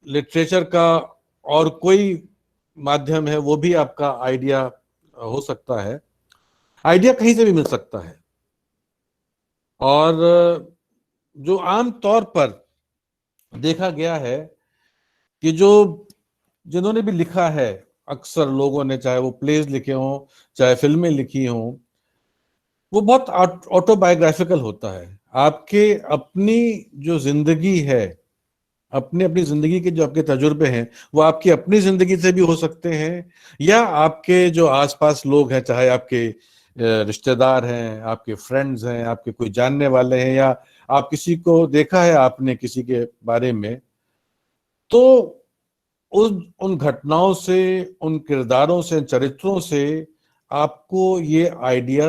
Literature का और कोई माध्यम है वो भी आपका आइडिया हो सकता है। आइडिया कहीं से भी मिल सकता है। और जो आम तौर पर देखा गया है कि जो जिन्होंने भी लिखा है, अक्सर लोगों ने, चाहे वो प्लेज लिखे हों चाहे फिल्में लिखी हों, वो बहुत ऑटोबायोग्राफिकल होता है। आपके अपनी जो जिंदगी है, अपनी अपनी जिंदगी के जो आपके तजुर्बे हैं, वो आपकी अपनी जिंदगी से भी हो सकते हैं, या आपके जो आसपास लोग हैं, चाहे आपके रिश्तेदार हैं, आपके फ्रेंड्स हैं, आपके कोई जानने वाले हैं, या आप किसी को देखा है आपने किसी के बारे में, तो उन घटनाओं से, उन किरदारों से, चरित्रों से आपको ये आइडिया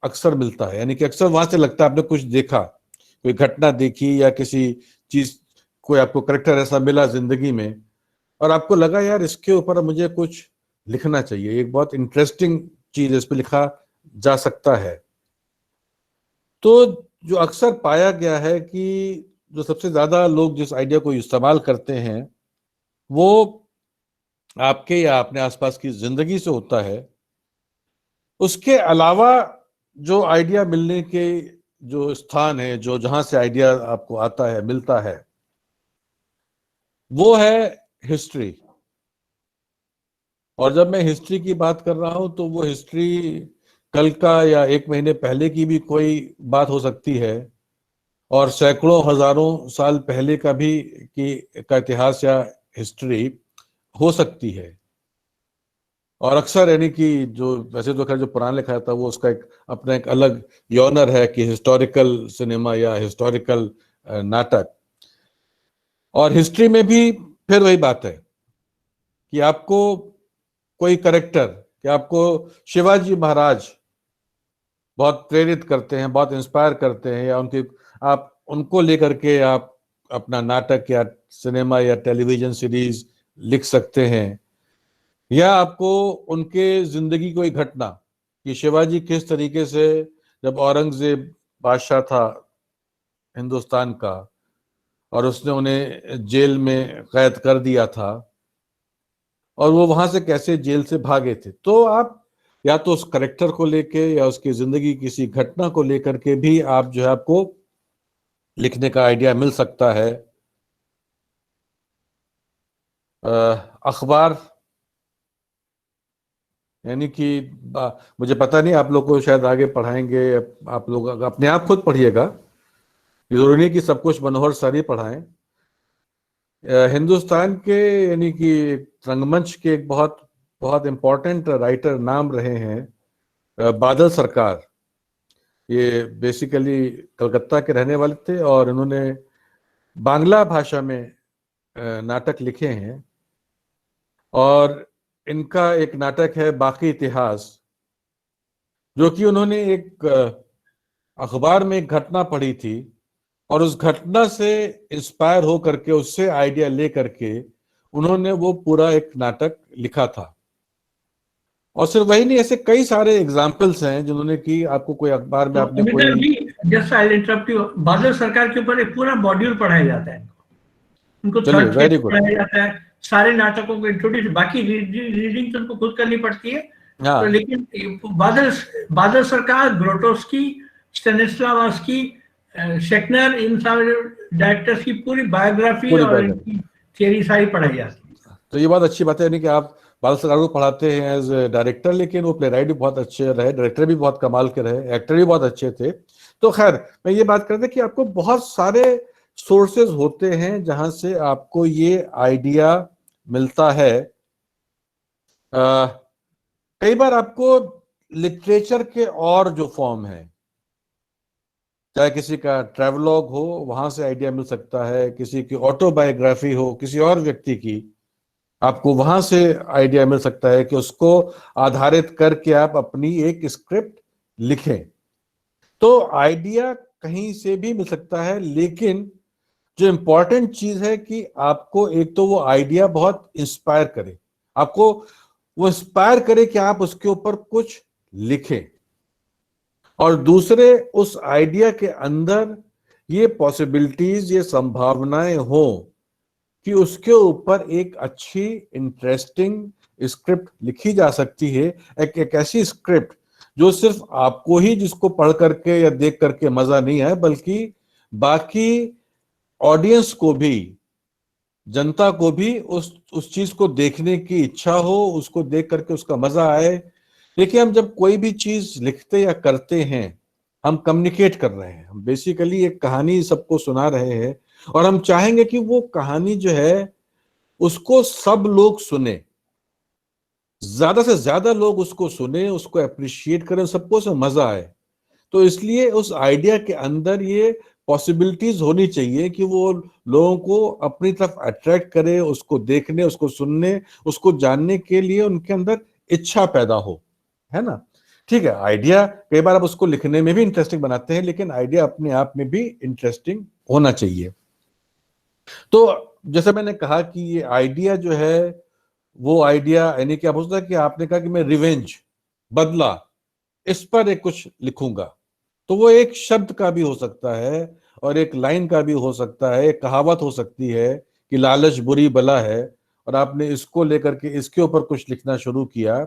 अक्सर मिलता है। यानी कि अक्सर वहां से लगता है आपने कुछ देखा, कोई घटना देखी, या किसी चीज, कोई आपको करेक्टर ऐसा मिला जिंदगी में, और आपको लगा यार इसके ऊपर मुझे कुछ लिखना चाहिए, एक बहुत इंटरेस्टिंग चीज इस पे लिखा जा सकता है। तो जो अक्सर पाया गया है कि जो सबसे ज्यादा लोग जिस आइडिया को इस्तेमाल करते हैं वो आपके या अपने आसपास की जिंदगी से होता है। उसके अलावा जो आइडिया मिलने के जो स्थान है, जो जहां से आइडिया आपको आता है, मिलता है, वो है हिस्ट्री। और जब मैं हिस्ट्री की बात कर रहा हूं तो वो हिस्ट्री कल का या एक महीने पहले की भी कोई बात हो सकती है, और सैकड़ों हजारों साल पहले का भी का इतिहास या हिस्ट्री हो सकती है। और अक्सर यानी कि जो वैसे तो खैर जो पुराना लिखा था वो उसका एक अपना एक अलग यॉनर है कि हिस्टोरिकल सिनेमा या हिस्टोरिकल नाटक। और हिस्ट्री में भी फिर वही बात है कि आपको कोई करेक्टर, कि आपको शिवाजी महाराज बहुत प्रेरित करते हैं, बहुत इंस्पायर करते हैं, या उनके आप उनको लेकर के आप अपना नाटक या सिनेमा या टेलीविजन सीरीज लिख सकते हैं। या आपको उनके जिंदगी कोई घटना, कि शिवाजी किस तरीके से, जब औरंगजेब बादशाह था हिंदुस्तान का और उसने उन्हें जेल में कैद कर दिया था, और वो वहां से कैसे जेल से भागे थे, तो आप या तो उस करेक्टर को लेके या उसकी जिंदगी किसी घटना को लेकर के भी आप जो है आपको लिखने का आइडिया मिल सकता है। अखबार, यानी कि मुझे पता नहीं, आप लोग को शायद आगे पढ़ाएंगे, आप लोग अपने आप खुद पढ़िएगा, जरूरी नहीं कि सब कुछ मनोहर सर ही पढ़ाएं। हिंदुस्तान के यानी कि रंगमंच के एक बहुत बहुत इम्पोर्टेंट राइटर नाम रहे हैं बादल सरकार। ये बेसिकली कलकत्ता के रहने वाले थे और इन्होंने बांग्ला भाषा में नाटक लिखे हैं। और इनका एक नाटक है बाकी इतिहास, जो कि उन्होंने एक अखबार में एक घटना पढ़ी थी, और उस घटना से इंस्पायर हो करके, उससे आइडिया ले करके उन्होंने वो पूरा एक नाटक लिखा था। और सिर्फ वही नहीं, ऐसे कई सारे एग्जाम्पल्स हैं जिन्होंने कि आपको कोई अखबार में तो आपने अमिताभ कोई। जी, जस्ट आई इंटरप्ट यू, बादल सरकार के ऊपर एक पूरा मॉड्यूल पढ़ाया जाता है, उनको चलिए, थर्ड वेरी फेज गुड। पढ़ाया जाता है, सारे नाटकों को इंट्रोड्यूस, बाकी रीडिंग तो उनको खुद करनी पड़ती है। तो हाँ, लेकिन बादल बादल सरकार, ग्रोटोस्की, स्टेनिस्लावस्की, शेकनर, इन सारे डायरेक्टर्स की पूरी बायोग्राफी पूरी और बैकग्राउंड। इनकी थियरी सारी पढ़ाई जाती तो ये बहुत अच्छी बात है, यानी कि आप बाल सरकार को पढ़ाते हैं एज डायरेक्टर, लेकिन वो प्ले राइट भी बहुत अच्छे रहे, डायरेक्टर भी बहुत कमाल के रहे, एक्टर भी बहुत अच्छे थे। तो खैर, मैं ये बात करते कि आपको बहुत सारे सोर्सेज होते हैं जहां से आपको ये आइडिया मिलता है। कई बार आपको लिटरेचर के और जो फॉर्म है, चाहे किसी का ट्रेवलॉग हो, वहां से आइडिया मिल सकता है, किसी की ऑटोबायोग्राफी हो किसी और व्यक्ति की, आपको वहां से आइडिया मिल सकता है कि उसको आधारित करके आप अपनी एक स्क्रिप्ट लिखें। तो आइडिया कहीं से भी मिल सकता है, लेकिन जो इंपॉर्टेंट चीज है कि आपको एक तो वो आइडिया बहुत इंस्पायर करे, आपको वो इंस्पायर करे कि आप उसके ऊपर कुछ लिखें, और दूसरे उस आइडिया के अंदर ये पॉसिबिलिटीज, ये संभावनाएं हो कि उसके ऊपर एक अच्छी इंटरेस्टिंग स्क्रिप्ट लिखी जा सकती है, एक ऐसी स्क्रिप्ट जो सिर्फ आपको ही जिसको पढ़ करके या देख करके मजा नहीं आए, बल्कि बाकी ऑडियंस को भी, जनता को भी उस चीज को देखने की इच्छा हो, उसको देख करके उसका मजा आए। देखिए, हम जब कोई भी चीज लिखते या करते हैं, हम कम्युनिकेट कर रहे हैं, हम बेसिकली एक कहानी सबको सुना रहे हैं, और हम चाहेंगे कि वो कहानी जो है उसको सब लोग सुने, ज्यादा से ज्यादा लोग उसको सुने, उसको अप्रिशिएट करें, सबको से मजा आए। तो इसलिए उस आइडिया के अंदर ये पॉसिबिलिटीज होनी चाहिए कि वो लोगों को अपनी तरफ अट्रैक्ट करे, उसको देखने, उसको सुनने, उसको जानने के लिए उनके अंदर इच्छा पैदा हो, है ना। ठीक है, आइडिया कई बार आप उसको लिखने में भी इंटरेस्टिंग बनाते हैं, लेकिन आइडिया अपने आप में भी इंटरेस्टिंग होना चाहिए। तो जैसे मैंने कहा कि ये आइडिया जो है, वो आइडिया यानी कि आप हो सकता है कि आपने कहा कि मैं रिवेंज, बदला, इस पर एक कुछ लिखूंगा, तो वो एक शब्द का भी हो सकता है और एक लाइन का भी हो सकता है, एक कहावत हो सकती है कि लालच बुरी बला है, और आपने इसको लेकर के इसके ऊपर कुछ लिखना शुरू किया।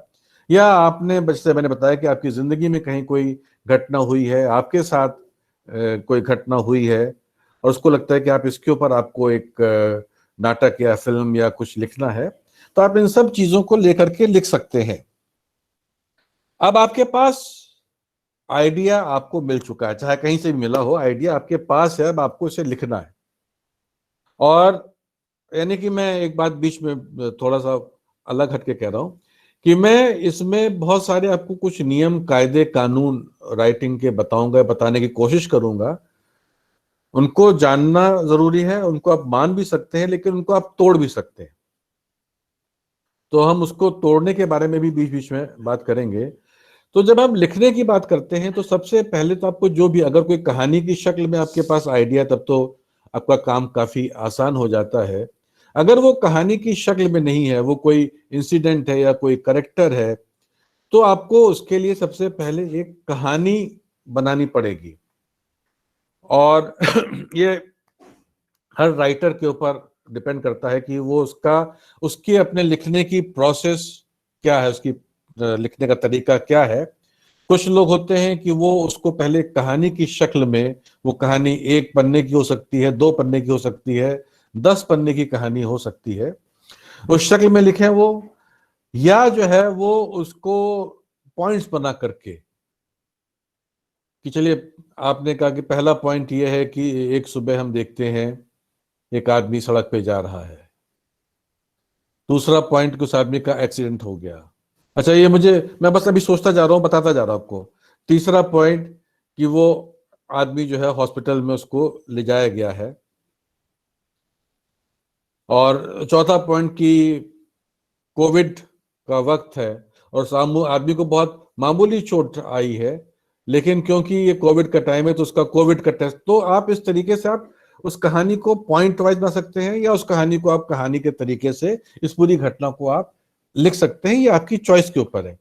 या आपने, जैसे मैंने बताया कि आपकी जिंदगी में कहीं कोई घटना हुई है, आपके साथ कोई घटना हुई है, और उसको लगता है कि आप इसके ऊपर आपको एक नाटक या फिल्म या कुछ लिखना है, तो आप इन सब चीजों को लेकर के लिख सकते हैं। अब आपके पास आइडिया आपको मिल चुका है, चाहे कहीं से भी मिला हो, आइडिया आपके पास है, अब आपको इसे लिखना है। और यानी कि मैं एक बात बीच में थोड़ा सा अलग हटके कह रहा हूं कि मैं इसमें बहुत सारे आपको कुछ नियम, कायदे, कानून राइटिंग के बताऊंगा, बताने की कोशिश करूंगा। उनको जानना जरूरी है, उनको आप मान भी सकते हैं, लेकिन उनको आप तोड़ भी सकते हैं। तो हम उसको तोड़ने के बारे में भी बीच बीच में बात करेंगे। तो जब हम लिखने की बात करते हैं, तो सबसे पहले तो आपको जो भी, अगर कोई कहानी की शक्ल में आपके पास आइडिया, तब तो आपका काम काफी आसान हो जाता है। अगर वो कहानी की शक्ल में नहीं है, वो कोई इंसिडेंट है या कोई करेक्टर है, तो आपको उसके लिए सबसे पहले एक कहानी बनानी पड़ेगी। और ये हर राइटर के ऊपर डिपेंड करता है कि वो उसकी अपने लिखने की प्रोसेस क्या है, उसकी लिखने का तरीका क्या है। कुछ लोग होते हैं कि वो उसको पहले कहानी की शक्ल में, वो कहानी 1 पन्ने की हो सकती है, 2 पन्ने की हो सकती है, 10 पन्ने की कहानी हो सकती है, उस शक्ल में लिखें वो। या जो है वो उसको पॉइंट्स बना करके, कि चलिए, आपने कहा कि पहला पॉइंट ये है कि एक सुबह हम देखते हैं एक आदमी सड़क पे जा रहा है। दूसरा पॉइंट कि उस आदमी का एक्सीडेंट हो गया। अच्छा, ये मैं बस अभी सोचता जा रहा हूँ, बताता जा रहा हूँ आपको। तीसरा पॉइंट कि वो आदमी जो है हॉस्पिटल में उसको ले जाया गया है। और चौथा पॉइंट कि कोविड का वक्त है और आदमी को बहुत मामूली चोट आई है, लेकिन क्योंकि ये कोविड का टाइम है तो उसका कोविड का टेस्ट। तो आप इस तरीके से आप उस कहानी को पॉइंट वाइज बना सकते हैं, या उस कहानी को आप कहानी के तरीके से इस पूरी घटना को आप लिख सकते हैं, ये आपकी चॉइस के ऊपर है।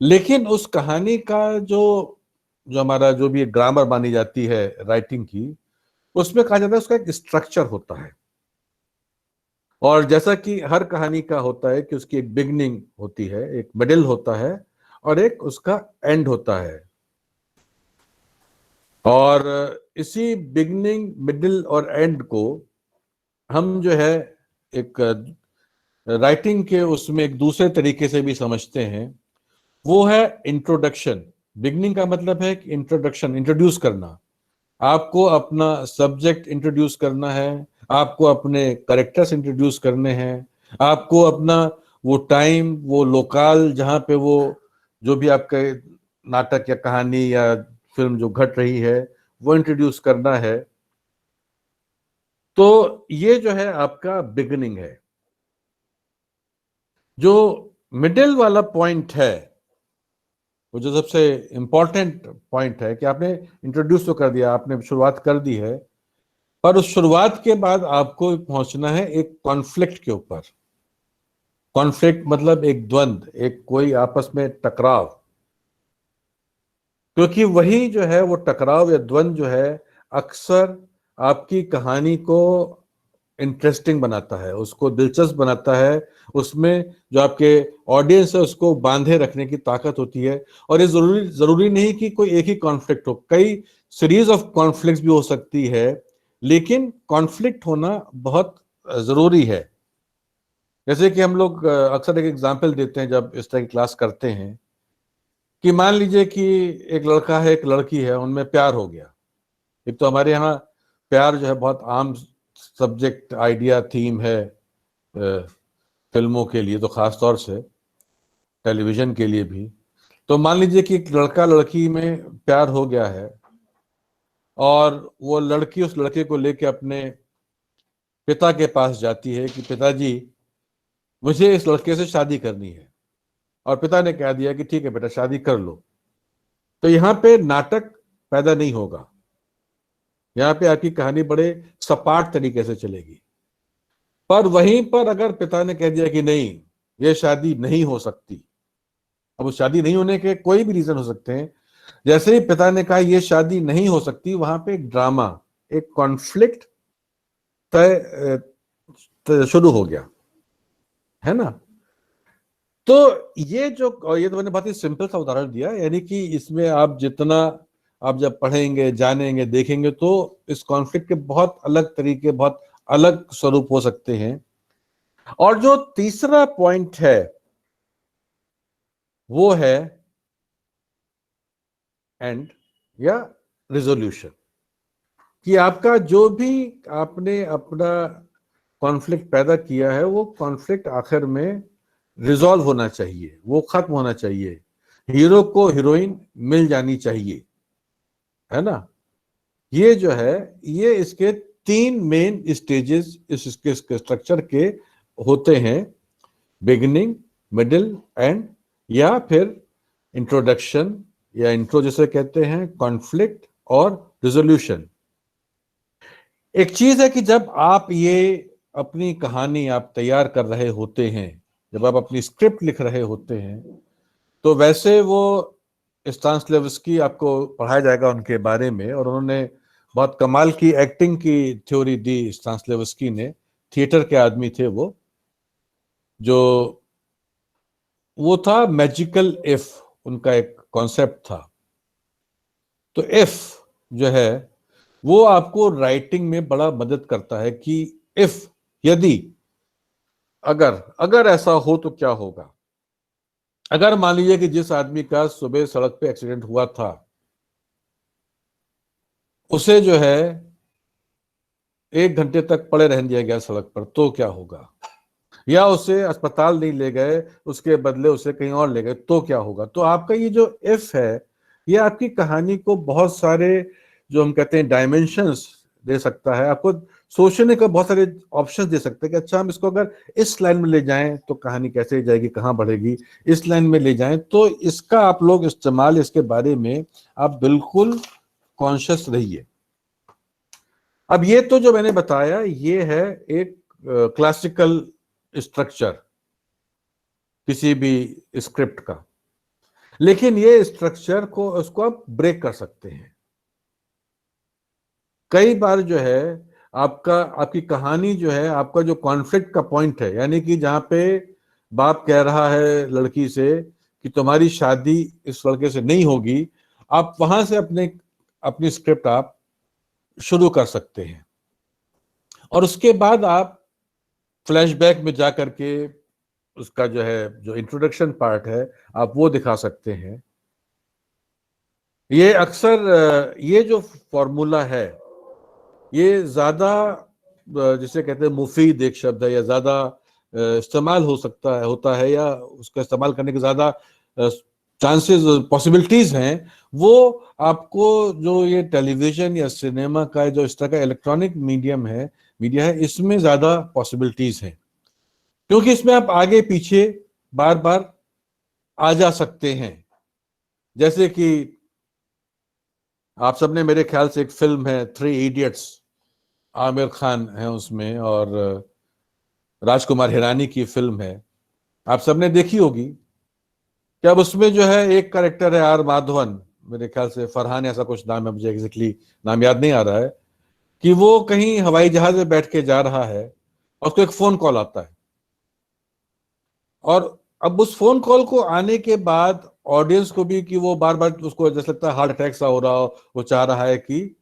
लेकिन उस कहानी का जो जो हमारा जो भी ग्रामर मानी जाती है राइटिंग की, उसमें कहा जाता है उसका एक स्ट्रक्चर होता है। और जैसा कि हर कहानी का होता है कि उसकी एक बिगनिंग होती है, एक मिडिल होता है, और एक उसका एंड होता है। और इसी बिगनिंग, मिडिल और एंड को हम जो है एक राइटिंग के उसमें एक दूसरे तरीके से भी समझते हैं, वो है इंट्रोडक्शन। बिगनिंग का मतलब है कि इंट्रोडक्शन, इंट्रोड्यूस करना। आपको अपना सब्जेक्ट इंट्रोड्यूस करना है, आपको अपने करेक्टर्स इंट्रोड्यूस करने हैं, आपको अपना वो टाइम, वो लोकाल जहाँ पे वो जो भी आपका नाटक या कहानी या फिल्म जो घट रही है वो इंट्रोड्यूस करना है। तो ये जो है आपका बिगिनिंग है। जो मिडिल वाला पॉइंट है, वो जो सबसे इंपॉर्टेंट पॉइंट है कि आपने इंट्रोड्यूस तो कर दिया, आपने शुरुआत कर दी है, पर उस शुरुआत के बाद आपको पहुंचना है एक कॉन्फ्लिक्ट के ऊपर। कॉन्फ्लिक्ट मतलब एक द्वंद, एक कोई आपस में टकराव। क्योंकि वही जो है वो टकराव या द्वंद जो है, अक्सर आपकी कहानी को इंटरेस्टिंग बनाता है, उसको दिलचस्प बनाता है, उसमें जो आपके ऑडियंस है उसको बांधे रखने की ताकत होती है। और ये जरूरी नहीं कि कोई एक ही कॉन्फ्लिक्ट हो, कई सीरीज ऑफ कॉन्फ्लिक्ट्स भी हो सकती है, लेकिन कॉन्फ्लिक्ट होना बहुत जरूरी है। जैसे कि हम लोग अक्सर एक एग्जाम्पल देते हैं जब इस तरह की क्लास करते हैं, कि मान लीजिए कि एक लड़का है, एक लड़की है, उनमें प्यार हो गया। एक तो हमारे यहाँ प्यार जो है बहुत आम सब्जेक्ट, आइडिया, थीम है फिल्मों के लिए तो खास तौर से, टेलीविजन के लिए भी। तो मान लीजिए कि एक लड़का लड़की में प्यार हो गया है, और वो लड़की उस लड़के को लेके अपने पिता के पास जाती है कि पिताजी, मुझे इस लड़के से शादी करनी है। और पिता ने कह दिया कि ठीक है बेटा, शादी कर लो। तो यहाँ पे नाटक पैदा नहीं होगा, यहाँ पे आपकी कहानी बड़े सपाट तरीके से चलेगी। पर वहीं पर अगर पिता ने कह दिया कि नहीं, ये शादी नहीं हो सकती, अब उस शादी नहीं होने के कोई भी रीजन हो सकते हैं, जैसे ही पिता ने कहा ये शादी नहीं हो सकती, वहां पे एक ड्रामा, एक कॉन्फ्लिक्ट तय शुरू हो गया, है ना। तो ये जो, और ये तो मैंने बहुत ही सिंपल सा उदाहरण दिया, यानी कि इसमें आप जितना आप जब पढ़ेंगे, जानेंगे, देखेंगे, तो इस कॉन्फ्लिक्ट के बहुत अलग तरीके, बहुत अलग स्वरूप हो सकते हैं। और जो तीसरा पॉइंट है वो है एंड या रिजोल्यूशन, कि आपका जो भी आपने अपना कॉन्फ्लिक्ट पैदा किया है, वो कॉन्फ्लिक्ट आखिर में रिजॉल्व होना चाहिए, वो खत्म होना चाहिए, हीरो को हीरोइन मिल जानी चाहिए, है ना। ये जो है, ये इसके 3 मेन स्टेजेस इसके स्ट्रक्चर के होते हैं, बिगिनिंग, मिडिल, एंड, या फिर इंट्रोडक्शन या इंट्रो जिसे कहते हैं, कॉन्फ्लिक्ट और रिजोल्यूशन। एक चीज है कि जब आप ये अपनी कहानी आप तैयार कर रहे होते हैं, जब आप अपनी स्क्रिप्ट लिख रहे होते हैं, तो वैसे वो स्टानिस्लेवस्की आपको पढ़ाया जाएगा उनके बारे में, और उन्होंने बहुत कमाल की एक्टिंग की थ्योरी दी। स्टानिस्लेवस्की ने, थिएटर के आदमी थे जो वो था मैजिकल इफ, उनका एक कॉन्सेप्ट था। तो इफ जो है वो आपको राइटिंग में बड़ा मदद करता है कि इफ, यदि, अगर अगर ऐसा हो तो क्या होगा। अगर मान लीजिए कि जिस आदमी का सुबह सड़क पे एक्सीडेंट हुआ था, उसे जो है 1 घंटे तक पड़े रहने दिया गया सड़क पर, तो क्या होगा। या उसे अस्पताल नहीं ले गए, उसके बदले उसे कहीं और ले गए, तो क्या होगा। तो आपका ये जो इफ है, ये आपकी कहानी को बहुत सारे, जो हम कहते हैं, डायमेंशंस दे सकता है, आपको सोचने का बहुत सारे ऑप्शंस दे सकते हैं कि अच्छा, हम इसको अगर इस लाइन में ले जाएं तो कहानी कैसे जाएगी, कहाँ बढ़ेगी, इस लाइन में ले जाएं तो इसका आप लोग इस्तेमाल, इसके बारे में आप बिल्कुल कॉन्शियस रहिए। अब ये तो जो मैंने बताया, ये है एक क्लासिकल स्ट्रक्चर किसी भी स्क्रिप्ट का। लेकिन ये स्ट्रक्चर को, उसको आप ब्रेक कर सकते हैं। कई बार जो है आपकी कहानी जो है, आपका जो कॉन्फ्लिक्ट का पॉइंट है, यानी कि जहां पे बाप कह रहा है लड़की से कि तुम्हारी शादी इस लड़के से नहीं होगी, आप वहां से अपनी स्क्रिप्ट आप शुरू कर सकते हैं। और उसके बाद आप फ्लैशबैक में जा करके उसका जो है, जो इंट्रोडक्शन पार्ट है, आप वो दिखा सकते हैं। ये अक्सर ये जो फॉर्मूला है, ये ज्यादा जिसे कहते हैं मुफीद एक शब्द है, या ज्यादा इस्तेमाल होता है, या उसका इस्तेमाल करने के ज्यादा चांसेस, पॉसिबिलिटीज हैं, वो आपको जो ये टेलीविजन या सिनेमा का जो इस तरह का इलेक्ट्रॉनिक मीडिया है, इसमें ज्यादा पॉसिबिलिटीज हैं, क्योंकि इसमें आप आगे पीछे बार बार आ जा सकते हैं। जैसे कि आप सबने, मेरे ख्याल से एक फिल्म है 3 इडियट्स, आमिर खान है उसमें और राजकुमार हिरानी की फिल्म है, आप सबने देखी होगी। कि अब उसमें जो है एक कैरेक्टर है आर माधवन, मेरे ख्याल से फरहान ऐसा कुछ नाम है, मुझे एग्जैक्टली नाम याद नहीं आ रहा है। कि वो कहीं हवाई जहाज में बैठ के जा रहा है और उसको एक फोन कॉल आता है, और अब उस फोन कॉल को आने के बाद ऑडियंस को भी कि वो बार बार उसको जैसे लगता है हार्ट अटैक सा हो रहा हो, वो चाह रहा है कि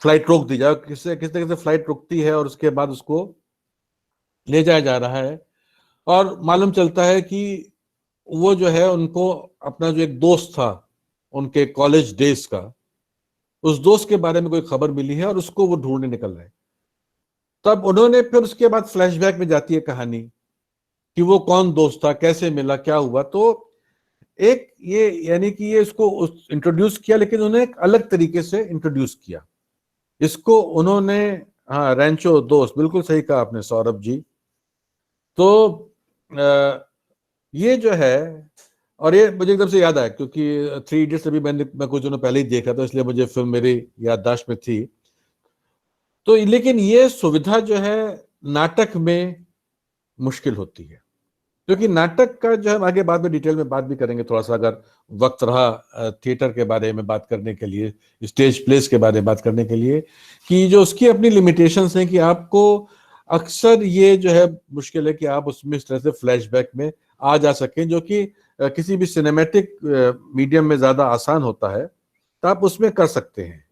फ्लाइट रोक दी जाए, किससे किस तरीके से फ्लाइट रुकती है और उसके बाद उसको ले जाया जा रहा है। और मालूम चलता है कि वो जो है उनको अपना जो एक दोस्त था उनके कॉलेज डेज का, उस दोस्त के बारे में कोई खबर मिली है और उसको वो ढूंढने निकल रहे हैं। तब उन्होंने फिर उसके बाद फ्लैशबैक में जाती है कहानी कि वो कौन दोस्त था, कैसे मिला, क्या हुआ। तो एक ये यानी कि ये इसको इंट्रोड्यूस किया, लेकिन उन्होंने एक अलग तरीके से इंट्रोड्यूस किया इसको उन्होंने। हाँ, रैंचो दोस्त, बिल्कुल सही कहा आपने सौरभ जी। तो ये जो है, और ये मुझे एकदम से याद आया क्योंकि थ्री इडियट्स अभी मैं कुछ दिनों पहले ही देखा था, इसलिए मुझे फिल्म मेरी याददाश्त में थी। तो लेकिन ये सुविधा जो है नाटक में मुश्किल होती है, क्योंकि नाटक का जो है आगे बाद में डिटेल में बात भी करेंगे थोड़ा सा, अगर वक्त रहा थिएटर के बारे में बात करने के लिए, स्टेज प्लेस के बारे में बात करने के लिए, कि जो उसकी अपनी लिमिटेशंस हैं कि आपको अक्सर ये जो है मुश्किल है कि आप उसमें इस तरह से फ्लैशबैक में आ जा सकें, जो कि किसी भी सिनेमैटिक मीडियम में ज्यादा आसान होता है, तो आप उसमें कर सकते हैं।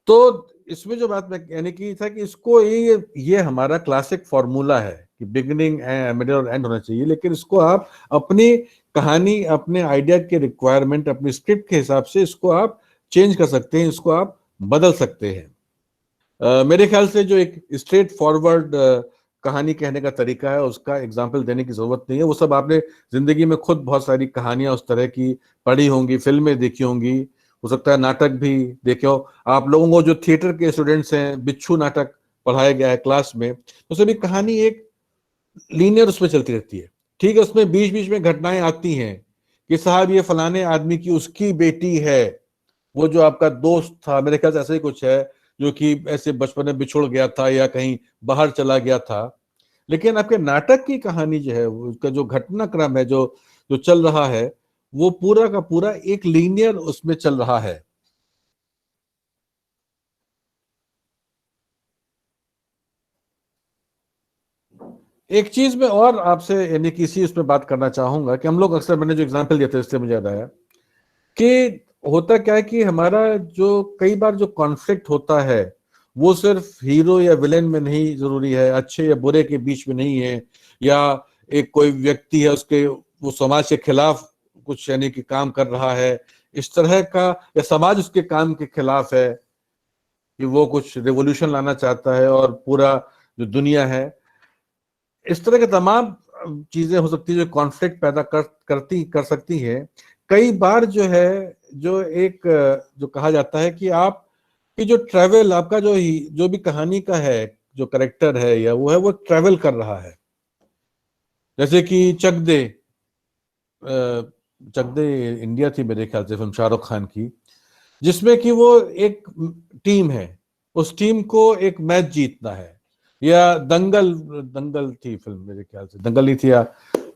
तो इसमें जो बात मैं यानी कि था कि इसको ये हमारा क्लासिक फॉर्मूला है कि बिगिनिंग मिडिल और एंड होना चाहिए, लेकिन इसको आप अपनी कहानी, अपने आइडिया के रिक्वायरमेंट, अपनी स्क्रिप्ट के हिसाब से इसको आप चेंज कर सकते हैं, इसको आप बदल सकते हैं। मेरे ख्याल से जो एक स्ट्रेट फॉरवर्ड कहानी कहने का तरीका है उसका एग्जाम्पल देने की जरूरत नहीं है। वो सब आपने जिंदगी में खुद बहुत सारी कहानियां उस तरह की पढ़ी होंगी, फिल्में देखी होंगी, हो सकता है नाटक भी देखे हो आप लोगों को। जो थिएटर के स्टूडेंट्स हैं, बिच्छू नाटक पढ़ाया गया है क्लास में, तो सभी कहानी एक लीनियर उसमें चलती रहती है। ठीक है, उसमें बीच बीच में घटनाएं आती हैं कि साहब ये फलाने आदमी की उसकी बेटी है, वो जो आपका दोस्त था, मेरे ख्याल से ऐसा ही कुछ है, जो कि ऐसे बचपन में बिछुड़ गया था या कहीं बाहर चला गया था। लेकिन आपके नाटक की कहानी जो है, उसका जो घटनाक्रम है, जो जो चल रहा है, वो पूरा का पूरा एक लीनियर उसमें चल रहा है। एक चीज में और आपसे यानी कि इसी उसमें बात करना चाहूंगा कि हम लोग अक्सर, मैंने जो एग्जांपल दिया था इससे मुझे याद आया कि होता क्या है कि हमारा जो कई बार जो कॉन्फ्लिक्ट होता है वो सिर्फ हीरो या विलेन में नहीं जरूरी है, अच्छे या बुरे के बीच में नहीं है, या एक कोई व्यक्ति है उसके वो समाज के खिलाफ कुछ यानी कि काम कर रहा है इस तरह का, या समाज उसके काम के खिलाफ है कि वो कुछ रेवोल्यूशन लाना चाहता है और पूरा जो दुनिया है, इस तरह के तमाम चीजें हो सकती है जो कॉन्फ्लिक्ट पैदा कर सकती है। कई बार जो है, जो एक जो कहा जाता है कि आप कि जो ट्रैवल आपका जो भी कहानी का है, जो करेक्टर है या वो है, वो ट्रैवल कर रहा है। जैसे कि चक दे, चक दे इंडिया थी मेरे ख्याल से फिल्म, शाहरुख खान की, जिसमें कि वो एक टीम है, उस टीम को एक मैच जीतना है। या दंगल, दंगल थी फिल्म मेरे ख्याल से, दंगल नहीं थी, या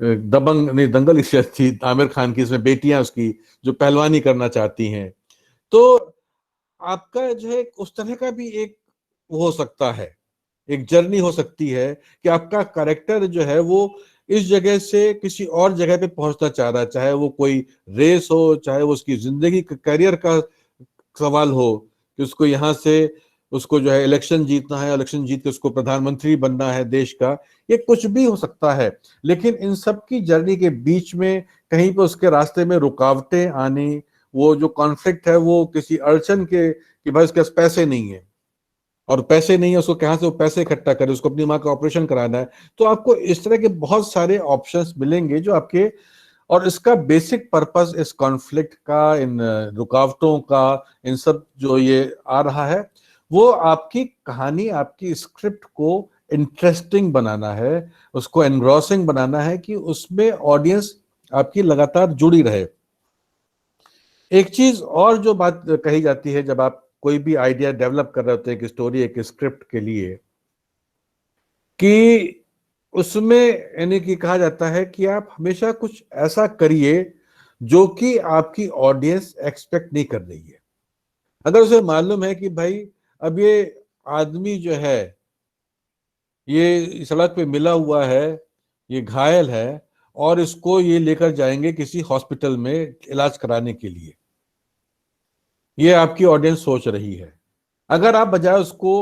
दबंग नहीं, दंगल ही शायद थी, आमिर खान की, इसमें बेटियां उसकी जो पहलवानी करना चाहती हैं। तो आपका जो है उस तरह का भी एक वो हो सकता है, एक जर्नी हो सकती है कि आपका कैरेक्टर जो है वो इस जगह से किसी और जगह पे पहुंचना चाह रहा है, चाहे वो कोई रेस हो, चाहे वो उसकी जिंदगी करियर का सवाल हो कि उसको यहाँ से उसको जो है इलेक्शन जीतना है, इलेक्शन जीत के उसको प्रधानमंत्री बनना है देश का, ये कुछ भी हो सकता है। लेकिन इन सब की जर्नी के बीच में कहीं पे उसके रास्ते में रुकावटें आनी, वो जो कॉन्फ्लिक्ट है वो किसी अड़चन के कि भाई उसके पास पैसे नहीं है, और पैसे नहीं है उसको कहाँ से वो पैसे इकट्ठा करे, उसको अपनी माँ का ऑपरेशन कराना है। तो आपको इस तरह के बहुत सारे ऑप्शंस मिलेंगे जो आपके, और इसका बेसिक पर्पस इस कॉन्फ्लिक्ट का, इन रुकावटों का, इन सब जो ये आ रहा है, वो आपकी कहानी, आपकी स्क्रिप्ट को इंटरेस्टिंग बनाना है, उसको एनग्रॉसिंग बनाना है कि उसमें ऑडियंस आपकी लगातार जुड़ी रहे। एक चीज और जो बात कही जाती है जब आप कोई भी आइडिया डेवलप कर रहे होते हैं, एक स्टोरी, एक स्क्रिप्ट के लिए, कि उसमें यानी कि कहा जाता है कि आप हमेशा कुछ ऐसा करिए जो कि आपकी ऑडियंस एक्सपेक्ट नहीं कर रही है। अगर उसे मालूम है कि भाई अब ये आदमी जो है ये सड़क पे मिला हुआ है, ये घायल है, और इसको ये लेकर जाएंगे किसी हॉस्पिटल में इलाज कराने के लिए। ये आपकी ऑडियंस सोच रही है। अगर आप बजाय उसको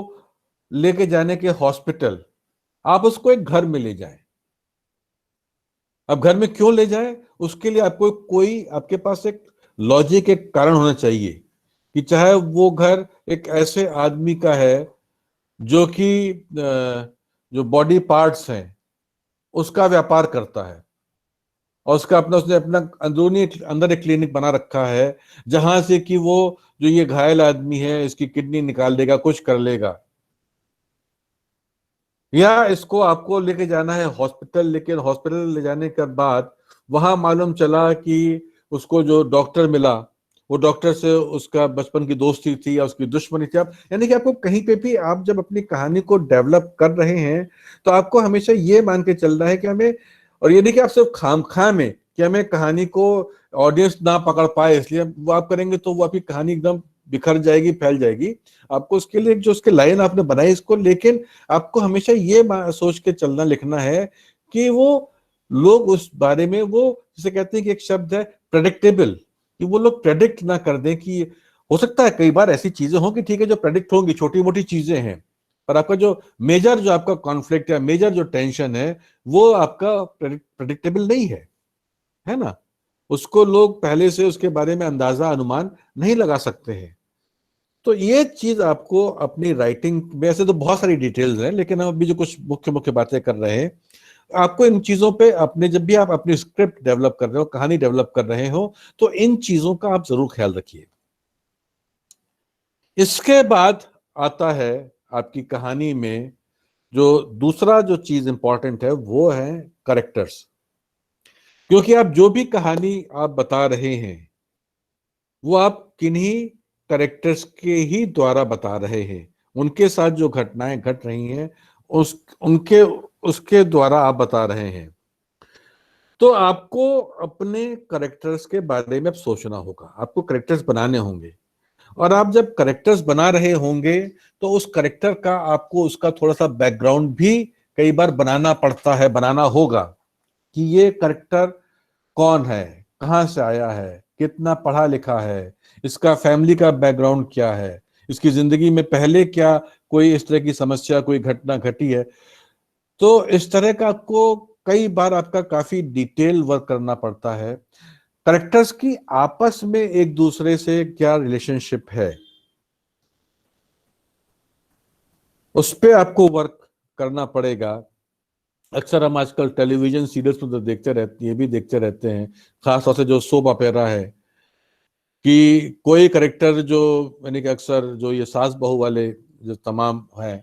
लेके जाने के हॉस्पिटल, आप उसको एक घर में ले जाएं। अब घर में क्यों ले जाएं? उसके लिए आपको कोई, आपके पास एक लॉजिक, एक कारण होना चाहिए कि चाहे वो घर एक ऐसे आदमी का है जो कि जो बॉडी पार्ट्स हैं उसका व्यापार करता है, और उसका अपना, उसने अपना अंदरूनी अंदर एक क्लिनिक बना रखा है जहां से कि वो जो ये घायल आदमी है इसकी किडनी निकाल देगा, कुछ कर लेगा। या इसको आपको लेके जाना है हॉस्पिटल, लेकिन हॉस्पिटल ले जाने के बाद वहां मालूम चला कि उसको जो डॉक्टर मिला वो डॉक्टर से उसका बचपन की दोस्ती थी या उसकी दुश्मनी थी। आप यानी कि आपको कहीं पे भी, आप जब अपनी कहानी को डेवलप कर रहे हैं तो आपको हमेशा ये मान के चलना है कि हमें, और ये नहीं कि आप सिर्फ खामखा में कि हमें कहानी को ऑडियंस ना पकड़ पाए इसलिए वो आप करेंगे तो वो आपकी कहानी एकदम बिखर जाएगी, फैल जाएगी। आपको उसके लिए जो उसके लाइन आपने बनाई इसको, लेकिन आपको हमेशा ये सोच के चलना, लिखना है कि वो लोग उस बारे में, वो जिसे कहते हैं कि एक शब्द है प्रेडिक्टेबल, कि वो लोग प्रेडिक्ट ना कर दें कि हो सकता है कई बार ऐसी चीजें होंगी, ठीक है, जो प्रेडिक्ट होंगी, छोटी मोटी चीजें हैं, पर आपका जो मेजर, जो आपका कॉन्फ्लिक्ट या मेजर जो टेंशन है वो आपका प्रेडिक्टेबल नहीं है ना। उसको लोग पहले से उसके बारे में अंदाजा, अनुमान नहीं लगा सकते हैं। तो ये चीज आपको अपनी राइटिंग में, ऐसे तो बहुत सारी डिटेल्स हैं लेकिन हम अभी जो कुछ मुख्य मुख्य बातें कर रहे हैं, आपको इन चीजों पे अपने, जब भी आप अपनी स्क्रिप्ट डेवलप कर रहे हो, कहानी डेवलप कर रहे हो, तो इन चीजों का आप जरूर ख्याल रखिए। इसके बाद आता है आपकी कहानी में जो दूसरा जो चीज इंपॉर्टेंट है वो है करेक्टर्स। क्योंकि आप जो भी कहानी आप बता रहे हैं वो आप किन्हीं करेक्टर्स के ही द्वारा बता रहे हैं, उनके साथ जो घटनाएं घट रही हैं उस उनके उसके द्वारा आप बता रहे हैं। तो आपको अपने करेक्टर्स के बारे में अब सोचना होगा, आपको करेक्टर्स बनाने होंगे, और आप जब करेक्टर्स बना रहे होंगे तो उस करेक्टर का आपको उसका थोड़ा सा बैकग्राउंड भी कई बार बनाना पड़ता है, बनाना होगा कि ये करेक्टर कौन है, कहाँ से आया है, कितना पढ़ा लिखा है, इसका फैमिली का बैकग्राउंड क्या है, इसकी जिंदगी में पहले क्या कोई इस तरह की समस्या, कोई घटना घटी है। तो इस तरह का आपको कई बार आपका काफी डिटेल वर्क करना पड़ता है। करेक्टर्स की आपस में एक दूसरे से क्या रिलेशनशिप है, उस पे आपको वर्क करना पड़ेगा। अक्सर हम आजकल टेलीविजन सीरियल्स में तो देखते रहते, ये भी देखते रहते हैं, खासतौर से जो सोप ऑपेरा है, कि कोई करेक्टर जो, यानी कि अक्सर जो ये सास बहू वाले जो तमाम है,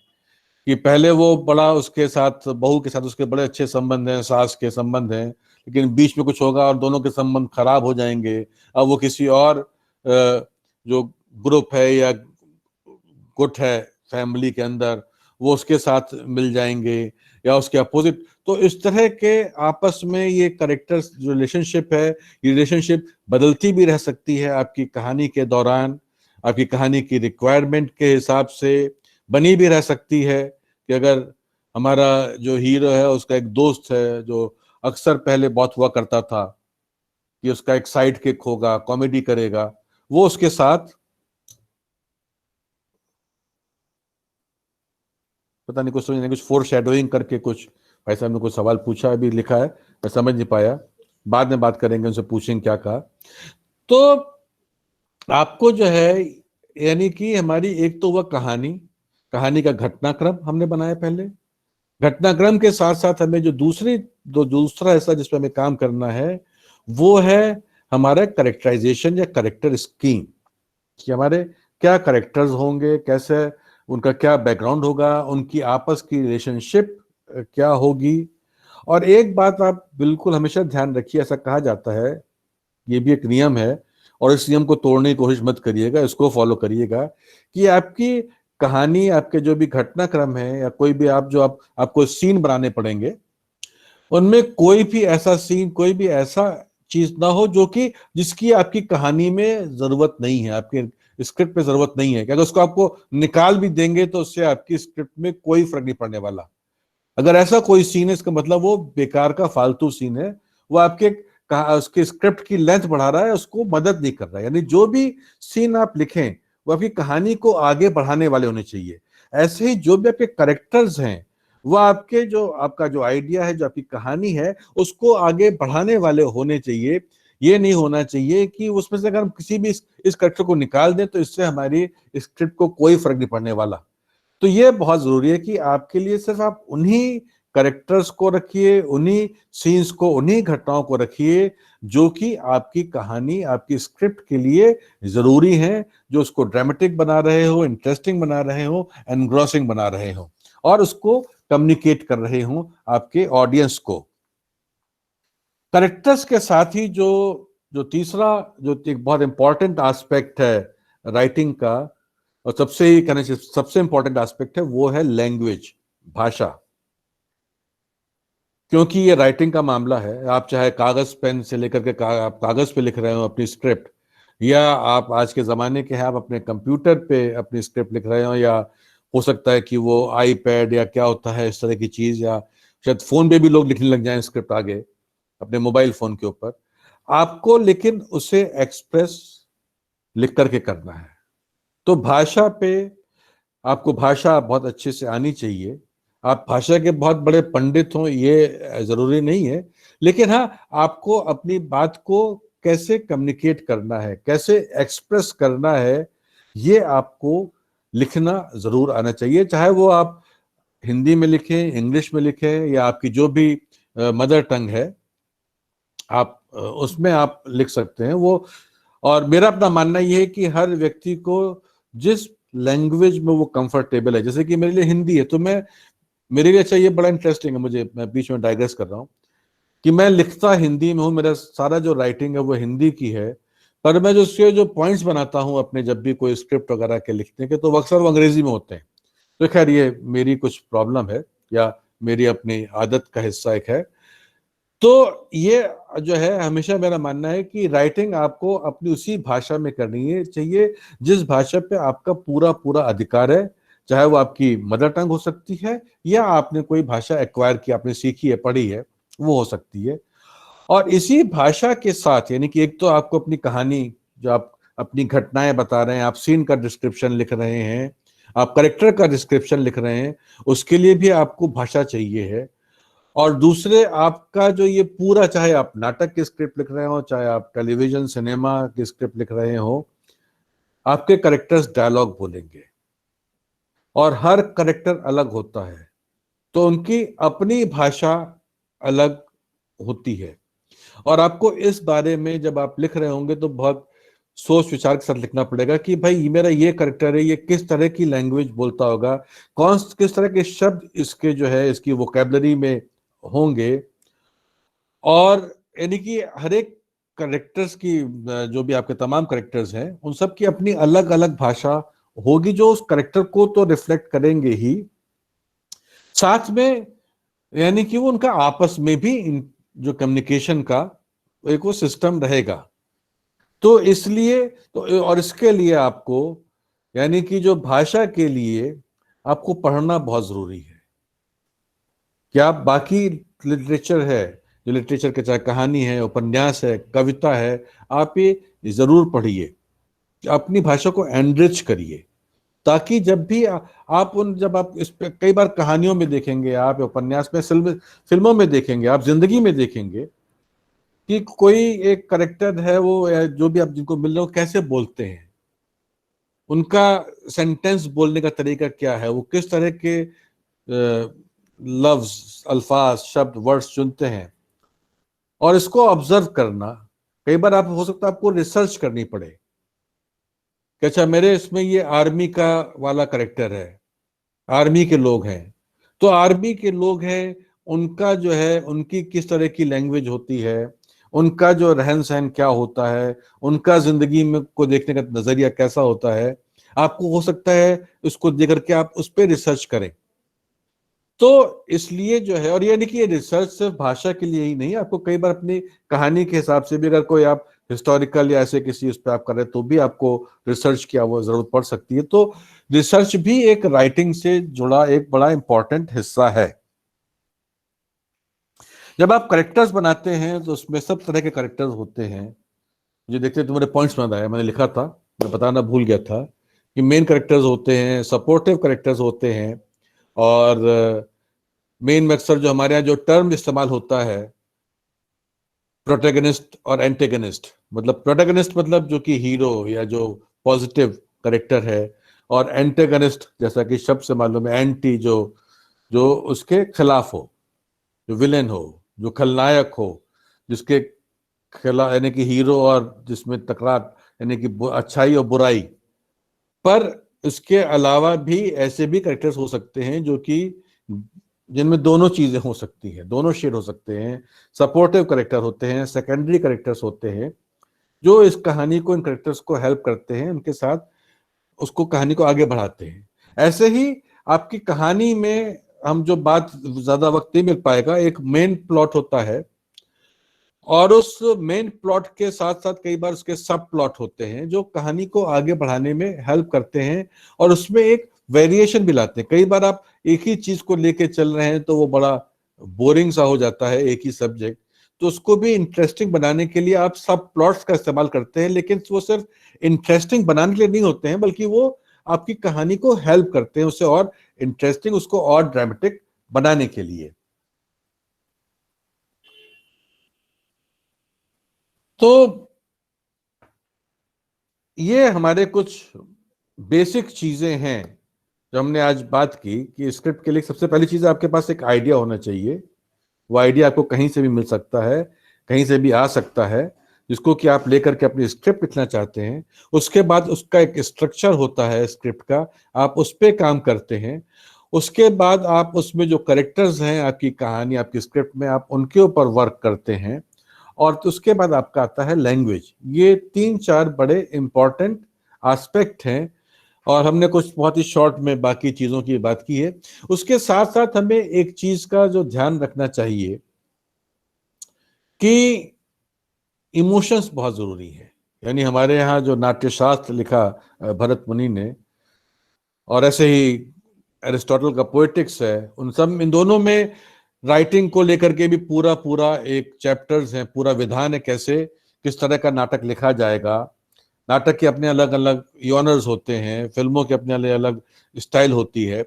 कि पहले वो बड़ा उसके साथ, बहू के साथ उसके बड़े अच्छे संबंध हैं, सास के संबंध हैं, लेकिन बीच में कुछ होगा और दोनों के संबंध खराब हो जाएंगे। अब वो किसी और जो ग्रुप है या गुट है फैमिली के अंदर, वो उसके साथ मिल जाएंगे या उसके अपोजिट। तो इस तरह के आपस में ये करेक्टर्स जो रिलेशनशिप है, ये रिलेशनशिप बदलती भी रह सकती है आपकी कहानी के दौरान, आपकी कहानी की रिक्वायरमेंट के हिसाब से बनी भी रह सकती है। कि अगर हमारा जो हीरो है उसका एक दोस्त है जो अक्सर पहले बहुत हुआ करता था कि उसका एक साइड किक होगा, कॉमेडी करेगा, वो उसके साथ, पता नहीं कुछ समझ नहीं, कुछ फोर शेडोइंग करके, कुछ भाई साहब ने कुछ सवाल पूछा, अभी लिखा है मैं समझ नहीं पाया, बाद में बात करेंगे, उनसे पूछेंगे क्या कहा। तो आपको जो है, यानी कि हमारी एक तो वह कहानी, कहानी का घटनाक्रम हमने बनाया पहले, घटनाक्रम के साथ साथ हमें जो दूसरा हिस्सा जिस पर हमें काम करना है वो है हमारा करेक्टराइजेशन या करेक्टर स्कीम, कि हमारे क्या करेक्टर्स होंगे, कैसे उनका क्या बैकग्राउंड होगा, उनकी आपस की रिलेशनशिप क्या होगी। और एक बात आप बिल्कुल हमेशा ध्यान रखिए, ऐसा कहा जाता है, ये भी एक नियम है, और इस नियम को तोड़ने की कोशिश मत करिएगा, इसको फॉलो करिएगा, कि आपकी कहानी, आपके जो भी घटनाक्रम है या कोई भी आपको सीन बनाने पड़ेंगे, उनमें कोई भी ऐसा सीन, कोई भी ऐसा चीज ना हो जो कि जिसकी आपकी कहानी में जरूरत नहीं है, आपके स्क्रिप्ट में जरूरत नहीं है, कि अगर उसको आपको निकाल भी देंगे तो उससे आपकी स्क्रिप्ट में कोई फर्क नहीं पड़ने वाला। अगर ऐसा कोई सीन है, इसका मतलब वो बेकार का फालतू सीन है, वो आपके उसके स्क्रिप्ट की लेंथ बढ़ा रहा है, उसको मदद नहीं कर रहा है। यानी जो भी सीन आप लिखें वो आपकी कहानी को आगे बढ़ाने वाले होने चाहिए। ऐसे ही जो भी आपके करेक्टर्स हैं वो आपके जो आपका जो आइडिया है, जो आपकी कहानी है, उसको आगे बढ़ाने वाले होने चाहिए। ये नहीं होना चाहिए कि उसमें से अगर हम किसी भी इस करेक्टर को निकाल दें तो इससे हमारी स्क्रिप्ट को कोई फर्क नहीं पड़ने वाला। तो ये बहुत जरूरी है कि आपके लिए सिर्फ आप उन्हीं करेक्टर्स को रखिए, उन्हीं सीन्स को, उन्हीं घटनाओं को रखिए जो कि आपकी कहानी, आपकी स्क्रिप्ट के लिए जरूरी है, जो उसको ड्रामेटिक बना रहे हो, इंटरेस्टिंग बना रहे हो, एनग्रॉसिंग बना रहे हो, और उसको कम्युनिकेट कर रहे हो आपके ऑडियंस को। करेक्टर्स के साथ ही जो जो तीसरा जो एक बहुत इंपॉर्टेंट एस्पेक्ट है राइटिंग का, और सबसे ही कहना चाहिए सबसे इंपॉर्टेंट एस्पेक्ट है, वो है लैंग्वेज, भाषा। क्योंकि ये राइटिंग का मामला है, आप चाहे कागज पेन से लेकर के आप कागज पे लिख रहे हो अपनी स्क्रिप्ट, या आप आज के जमाने के हैं आप अपने कंप्यूटर पे अपनी स्क्रिप्ट लिख रहे हो, या हो सकता है कि वो आईपैड या क्या होता है इस तरह की चीज, या शायद फोन पे भी लोग लिखने लग जाएं स्क्रिप्ट आगे अपने मोबाइल फोन के ऊपर। आपको लेकिन उसे एक्सप्रेस लिख करके करना है। तो भाषा पे आपको भाषा बहुत अच्छे से आनी चाहिए। आप भाषा के बहुत बड़े पंडित हों ये जरूरी नहीं है, लेकिन हाँ, आपको अपनी बात को कैसे कम्युनिकेट करना है, कैसे एक्सप्रेस करना है, ये आपको लिखना जरूर आना चाहिए। चाहे वो आप हिंदी में लिखें, इंग्लिश में लिखें, या आपकी जो भी मदर टंग है आप उसमें आप लिख सकते हैं वो। और मेरा अपना मानना यह है कि हर व्यक्ति को जिस लैंग्वेज में वो कंफर्टेबल है, जैसे कि मेरे लिए हिंदी है तो मेरे लिए, अच्छा ये बड़ा इंटरेस्टिंग है, मैं बीच में डाइग्रेस कर रहा हूँ, कि मैं लिखता हिंदी में हूँ, मेरा सारा जो राइटिंग है वो हिंदी की है, पर मैं जो उसके जो पॉइंट्स बनाता हूँ अपने जब भी कोई स्क्रिप्ट वगैरह के लिखने के, तो वो अक्सर वो अंग्रेजी में होते हैं। तो खैर ये मेरी कुछ प्रॉब्लम है, या मेरी अपनी आदत का हिस्सा एक है। तो ये जो है, हमेशा मेरा मानना है कि राइटिंग आपको अपनी उसी भाषा में करनी है चाहिए जिस भाषा पे आपका पूरा पूरा अधिकार है, चाहे वो आपकी मदर टंग हो सकती है, या आपने कोई भाषा एक्वायर की, आपने सीखी है, पढ़ी है, वो हो सकती है। और इसी भाषा के साथ, यानी कि एक तो आपको अपनी कहानी, जो आप अपनी घटनाएं बता रहे हैं, आप सीन का डिस्क्रिप्शन लिख रहे हैं, आप करेक्टर का डिस्क्रिप्शन लिख रहे हैं, उसके लिए भी आपको भाषा चाहिए है। और दूसरे आपका जो ये पूरा, चाहे आप नाटक की स्क्रिप्ट लिख रहे हो, चाहे आप टेलीविजन सिनेमा की स्क्रिप्ट लिख रहे हो, आपके करेक्टर्स डायलॉग बोलेंगे और हर करेक्टर अलग होता है, तो उनकी अपनी भाषा अलग होती है। और आपको इस बारे में जब आप लिख रहे होंगे तो बहुत सोच विचार के साथ लिखना पड़ेगा कि भाई ये मेरा ये करेक्टर है, ये किस तरह की लैंग्वेज बोलता होगा, किस तरह के शब्द इसके जो है इसकी वोकेबलरी में होंगे। और यानी कि हर एक करेक्टर्स की, जो भी आपके तमाम करेक्टर्स हैं उन सब की अपनी अलग अलग भाषा होगी, जो उस करेक्टर को तो रिफ्लेक्ट करेंगे ही, साथ में यानी कि वो उनका आपस में भी जो कम्युनिकेशन का एक वो सिस्टम रहेगा। तो इसलिए तो, और इसके लिए आपको, यानी कि जो भाषा के लिए आपको पढ़ना बहुत जरूरी है। क्या आप बाकी लिटरेचर है, जो लिटरेचर के चाहे कहानी है, उपन्यास है, कविता है, आप ये जरूर पढ़िए, अपनी भाषा को एनरिच करिए, ताकि जब भी जब आप इस पे कई बार कहानियों में देखेंगे, आप उपन्यास में, फिल्मों में देखेंगे, आप जिंदगी में देखेंगे कि कोई एक करेक्टर है, वो जो भी आप जिनको मिल रहे हो कैसे बोलते हैं, उनका सेंटेंस बोलने का तरीका क्या है, वो किस तरह के लफ्ज, अल्फाज, शब्द, वर्ड्स चुनते हैं, और इसको ऑब्जर्व करना। कई बार आप, हो सकता है आपको रिसर्च करनी पड़े कि अच्छा मेरे इसमें ये आर्मी का वाला करेक्टर है, आर्मी के लोग हैं, तो आर्मी के लोग हैं, उनका जो है उनकी किस तरह की लैंग्वेज होती है, उनका जो रहन सहन क्या होता है, उनका जिंदगी में को देखने का नजरिया कैसा होता है, आपको हो सकता है उसको देख करके आप उस पर रिसर्च करें। तो इसलिए जो है, और ये नहीं कि ये रिसर्च सिर्फ भाषा के लिए ही नहीं, आपको कई बार अपनी कहानी के हिसाब से भी, अगर कोई आप हिस्टोरिकल या ऐसे किसी उस पर आप कर रहे हैं तो भी आपको रिसर्च की वो जरूरत पड़ सकती है। तो रिसर्च भी एक राइटिंग से जुड़ा एक बड़ा इंपॉर्टेंट हिस्सा है। जब आप करेक्टर्स बनाते हैं तो उसमें सब तरह के करेक्टर्स होते हैं। जो देखते तुम्हारे पॉइंट्स में आया, मैंने लिखा था, मैं बताना भूल गया था कि मेन करेक्टर्स होते हैं, सपोर्टिव करेक्टर्स होते हैं, और मेन में अक्सर जो हमारे यहाँ जो टर्म इस्तेमाल होता है प्रोटेगनिस्ट और एंटेगनिस्ट, मतलब प्रोटेगनिस्ट मतलब जो कि हीरो या जो पॉजिटिव करेक्टर है, और एंटेगनिस्ट जैसा कि शब्द से मालूम है एंटी, जो जो उसके खिलाफ हो, जो विलेन हो, जो खलनायक हो, जिसके खिलाफ यानी कि हीरो और जिसमें टकरार यानी कि अच्छाई और बुराई। पर इसके अलावा भी ऐसे भी कैरेक्टर्स हो सकते हैं जो कि जिनमें दोनों चीजें हो सकती हैं, दोनों शेड हो सकते हैं। सपोर्टिव कैरेक्टर होते हैं, सेकेंडरी कैरेक्टर्स होते हैं, जो इस कहानी को, इन कैरेक्टर्स को हेल्प करते हैं, उनके साथ उसको कहानी को आगे बढ़ाते हैं। ऐसे ही आपकी कहानी में हम जो बात ज्यादा वक्त नहीं मिल पाएगा, एक मेन प्लॉट होता है और उस मेन प्लॉट के साथ साथ कई बार उसके सब प्लॉट होते हैं जो कहानी को आगे बढ़ाने में हेल्प करते हैं और उसमें एक वेरिएशन भी लाते हैं। कई बार आप एक ही चीज को लेके चल रहे हैं तो वो बड़ा बोरिंग सा हो जाता है, एक ही सब्जेक्ट। तो उसको भी इंटरेस्टिंग बनाने के लिए आप सब प्लॉट्स का इस्तेमाल करते हैं, लेकिन वो सिर्फ इंटरेस्टिंग बनाने के लिए नहीं होते हैं, बल्कि वो आपकी कहानी को हेल्प करते हैं उसे और इंटरेस्टिंग, उसको और ड्रामेटिक बनाने के लिए। तो ये हमारे कुछ बेसिक चीजें हैं जो हमने आज बात की कि स्क्रिप्ट के लिए सबसे पहली चीज आपके पास एक आइडिया होना चाहिए। वो आइडिया आपको कहीं से भी मिल सकता है, कहीं से भी आ सकता है, जिसको कि आप लेकर के अपनी स्क्रिप्ट लिखना चाहते हैं। उसके बाद उसका एक स्ट्रक्चर होता है स्क्रिप्ट का, आप उस पर काम करते हैं। उसके बाद आप उसमें जो कैरेक्टर्स हैं आपकी कहानी, आपकी स्क्रिप्ट में, आप उनके ऊपर वर्क करते हैं। और तो उसके बाद आपका आता है लैंग्वेज। ये 3-4 बड़े इंपॉर्टेंट एस्पेक्ट हैं और हमने कुछ बहुत ही शॉर्ट में बाकी चीजों की बात की है। उसके साथ साथ हमें एक चीज का जो ध्यान रखना चाहिए कि इमोशंस बहुत जरूरी है। यानी हमारे यहाँ जो नाट्यशास्त्र लिखा भरत मुनि ने, और ऐसे ही एरिस्टोटल का पोएटिक्स है, उन सब, इन दोनों में राइटिंग को लेकर के भी पूरा पूरा एक चैप्टर्स है, पूरा विधान है कैसे किस तरह का नाटक लिखा जाएगा। नाटक के अपने अलग अलग यॉनर्स होते हैं, फिल्मों के अपने अलग अलग स्टाइल होती है।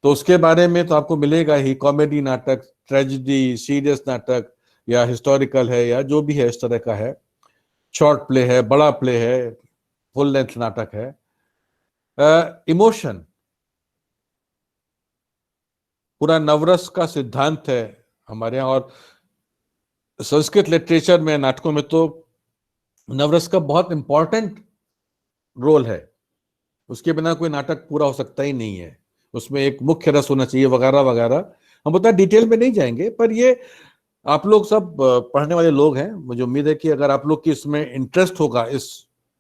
तो उसके बारे में तो आपको मिलेगा ही, कॉमेडी नाटक, ट्रेजिडी, सीरियस नाटक, या हिस्टोरिकल है, या जो भी है इस तरह का है, शॉर्ट प्ले है, बड़ा प्ले है, फुल लेंथ नाटक है। इमोशन पूरा नवरस का सिद्धांत है हमारे यहाँ, और संस्कृत लिटरेचर में, नाटकों में तो नवरस का बहुत इंपॉर्टेंट रोल है। उसके बिना कोई नाटक पूरा हो सकता ही नहीं है। उसमें एक मुख्य रस होना चाहिए वगैरह वगैरह। हम उतना डिटेल में नहीं जाएंगे, पर ये आप लोग सब पढ़ने वाले लोग हैं, मुझे उम्मीद है कि अगर आप लोग की इसमें इंटरेस्ट होगा, इस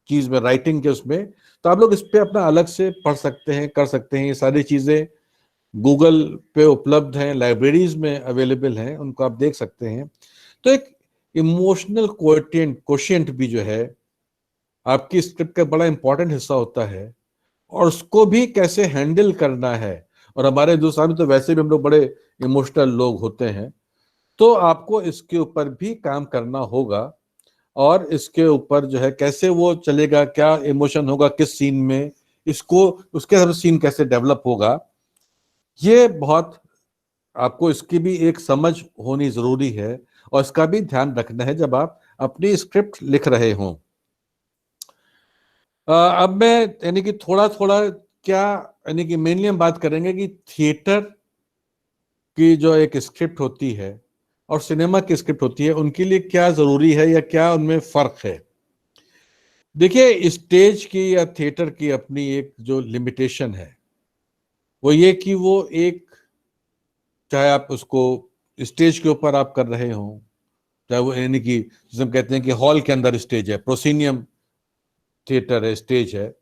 चीज में, राइटिंग के उसमें, तो आप लोग इस पे अपना अलग से पढ़ सकते हैं, कर सकते हैं। ये सारी चीजें गूगल पे उपलब्ध हैं, लाइब्रेरीज में अवेलेबल हैं, उनको आप देख सकते हैं। तो एक इमोशनल कोशिएंट भी जो है आपकी स्क्रिप्ट का बड़ा इंपॉर्टेंट हिस्सा होता है, और उसको भी कैसे हैंडल करना है। और हमारे हिंदुस्तान में तो वैसे भी हम लोग बड़े इमोशनल लोग होते हैं, तो आपको इसके ऊपर भी काम करना होगा। और इसके ऊपर जो है कैसे वो चलेगा, क्या इमोशन होगा किस सीन में, इसको उसके हिसाब से सीन कैसे डेवलप होगा, ये बहुत आपको इसकी भी एक समझ होनी जरूरी है, और इसका भी ध्यान रखना है जब आप अपनी स्क्रिप्ट लिख रहे हों। अब मैं यानी कि थोड़ा थोड़ा क्या, यानी कि मेनली हम बात करेंगे कि थिएटर की जो एक स्क्रिप्ट होती है और सिनेमा की स्क्रिप्ट होती है, उनके लिए क्या जरूरी है या क्या उनमें फर्क है। देखिए, स्टेज की या थिएटर की अपनी एक जो लिमिटेशन है वो ये कि वो एक, चाहे आप उसको स्टेज के ऊपर आप कर रहे हो, चाहे वो यानी कि जिसे हम कहते हैं कि हॉल के अंदर स्टेज है, प्रोसीनियम थिएटर है, स्टेज है,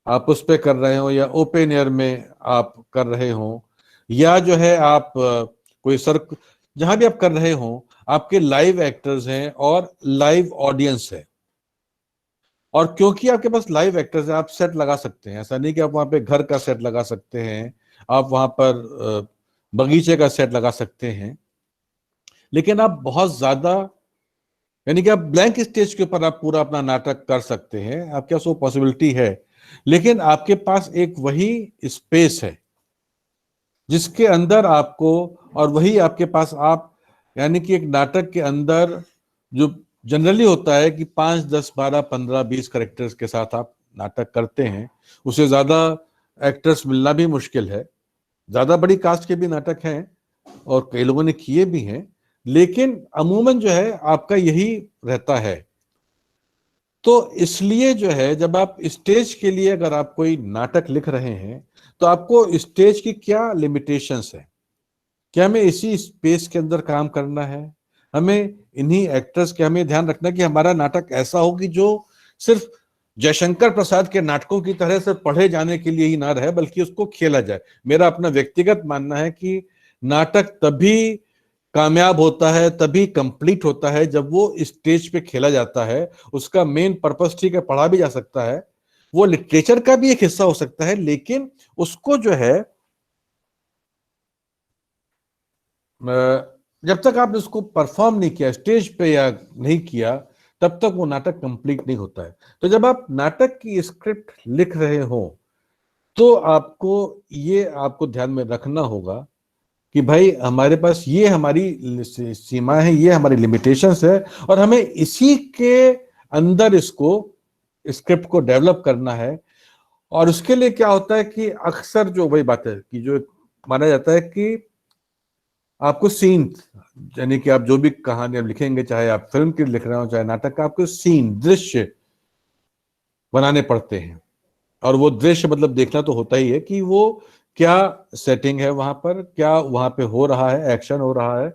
आप उस पे कर रहे हो, या ओपन एयर में आप कर रहे हो, या जो है आप कोई जहां भी आप कर रहे हो आपके लाइव एक्टर्स हैं और लाइव ऑडियंस है। और क्योंकि आपके पास लाइव एक्टर्स हैं, आप सेट लगा सकते हैं। ऐसा नहीं कि आप वहां पे घर का सेट लगा सकते हैं, आप वहां पर बगीचे का सेट लगा सकते हैं, लेकिन आप बहुत ज्यादा, यानी कि आप ब्लैंक स्टेज के ऊपर आप पूरा अपना नाटक कर सकते हैं, आपके पास वो पॉसिबिलिटी है। लेकिन आपके पास एक वही स्पेस है जिसके अंदर आपको, और वही आपके पास आप, यानी कि एक नाटक के अंदर जो जनरली होता है कि 5, 10, 12, 15, 20 करेक्टर्स के साथ आप नाटक करते हैं, उससे ज्यादा एक्टर्स मिलना भी मुश्किल है। ज्यादा बड़ी कास्ट के भी नाटक हैं और कई लोगों ने किए भी हैं, लेकिन अमूमन जो है आपका यही रहता है। तो इसलिए जो है, जब आप स्टेज के लिए अगर आप कोई नाटक लिख रहे हैं, तो आपको स्टेज की क्या लिमिटेशंस है, क्या हमें इसी स्पेस के अंदर काम करना है, हमें इन्हीं एक्टर्स के, हमें ध्यान रखना कि हमारा नाटक ऐसा हो कि जो सिर्फ जयशंकर प्रसाद के नाटकों की तरह से पढ़े जाने के लिए ही ना रहे, बल्कि उसको खेला जाए। मेरा अपना व्यक्तिगत मानना है कि नाटक तभी कामयाब होता है, तभी कंप्लीट होता है जब वो स्टेज पे खेला जाता है। उसका मेन पर्पस, ठीक है, पढ़ा भी जा सकता है, वो लिटरेचर का भी एक हिस्सा हो सकता है, लेकिन उसको जो है जब तक आपने उसको परफॉर्म नहीं किया स्टेज पे या नहीं किया, तब तक वो नाटक कंप्लीट नहीं होता है। तो जब आप नाटक की स्क्रिप्ट लिख रहे हो, तो आपको ये आपको ध्यान में रखना होगा कि भाई हमारे पास ये हमारी सीमा है, ये हमारी लिमिटेशंस है, और हमें इसी के अंदर इसको, स्क्रिप्ट को डेवलप करना है। और उसके लिए क्या होता है कि अक्सर जो वही बात है कि जो माना जाता है कि आपको सीन, यानी कि आप जो भी कहानी आप लिखेंगे, चाहे आप फिल्म की लिख रहे हो चाहे नाटक का, आपको सीन, दृश्य बनाने पड़ते हैं। और वो दृश्य मतलब देखना तो होता ही है कि वो क्या सेटिंग है वहां पर, क्या वहां पे हो रहा है, एक्शन हो रहा है,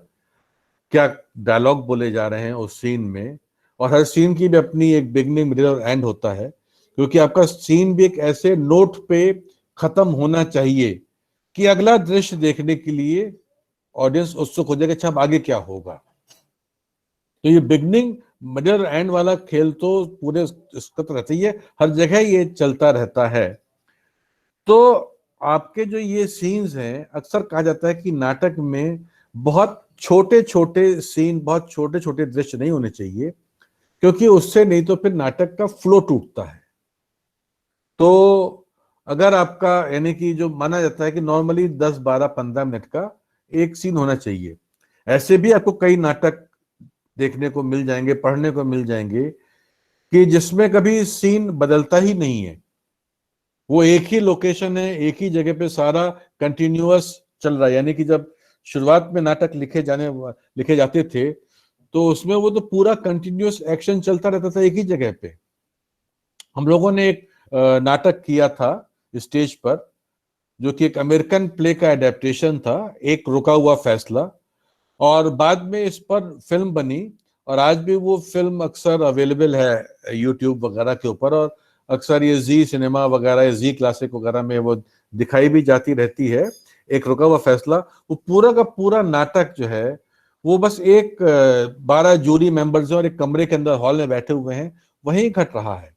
क्या डायलॉग बोले जा रहे हैं उस सीन में। और हर सीन की भी अपनी एक बिगनिंग, मिडिल और एंड होता है, क्योंकि आपका सीन भी एक ऐसे नोट पे खत्म होना चाहिए कि अगला दृश्य देखने के लिए ऑडियंस उत्सुक हो जाएगा, अच्छा अब आगे क्या होगा। तो ये बिगनिंग, मिडिल एंड वाला खेल तो पूरे इसका तो रहता ही है, हर जगह ये चलता रहता है। तो आपके जो ये सीन्स हैं, अक्सर कहा जाता है कि नाटक में बहुत छोटे छोटे सीन, बहुत छोटे छोटे दृश्य नहीं होने चाहिए, क्योंकि उससे नहीं तो फिर नाटक का फ्लो टूटता है। तो अगर आपका, यानी कि जो माना जाता है कि नॉर्मली 10, 12, 15 मिनट का एक सीन होना चाहिए। ऐसे भी आपको कई नाटक देखने को मिल जाएंगे, पढ़ने को मिल जाएंगे कि जिसमें कभी सीन बदलता ही नहीं है, वो एक ही लोकेशन है, एक ही जगह पे सारा कंटिन्यूअस चल रहा है। यानी कि जब शुरुआत में नाटक लिखे जाते थे, तो उसमें वो तो पूरा कंटिन्यूअस एक्शन चलता रहता था एक ही जगह पे। हम लोगों ने एक नाटक किया था स्टेज पर, जो कि एक अमेरिकन प्ले का एडेप्टेशन था, एक रुका हुआ फैसला। और बाद में इस पर फिल्म बनी, और आज भी वो फिल्म अक्सर अवेलेबल है यूट्यूब वगैरह के ऊपर, और अक्सर ये जी सिनेमा वगैरह, जी क्लासिक वगैरह में वो दिखाई भी जाती रहती है। एक रुका हुआ फैसला, वो पूरा का पूरा नाटक जो है, वो बस एक 12 जूरी मेंबर्स हैं और एक कमरे के अंदर हॉल में बैठे हुए हैं, वहीं घट रहा है।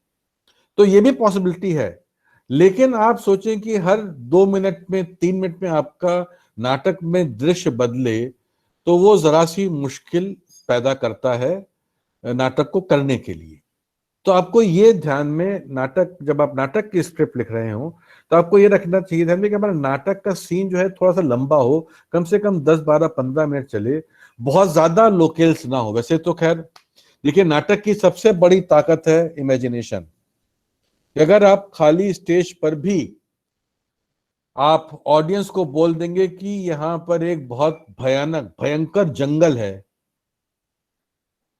तो ये भी पॉसिबिलिटी है। लेकिन आप सोचें कि हर 2 मिनट में, 3 मिनट में आपका नाटक में दृश्य बदले, तो वो जरा सी मुश्किल पैदा करता है नाटक को करने के लिए। तो आपको ये ध्यान में, नाटक, जब आप नाटक की स्क्रिप्ट लिख रहे हो, तो आपको ये रखना चाहिए ध्यान में कि हमारा नाटक का सीन जो है थोड़ा सा लंबा हो, कम से कम 10, 12, 15 मिनट चले, बहुत ज्यादा लोकेल्स ना हो। वैसे तो खैर देखिए, नाटक की सबसे बड़ी ताकत है इमेजिनेशन। अगर आप खाली स्टेज पर भी आप ऑडियंस को बोल देंगे कि यहां पर एक बहुत भयानक, भयंकर जंगल है,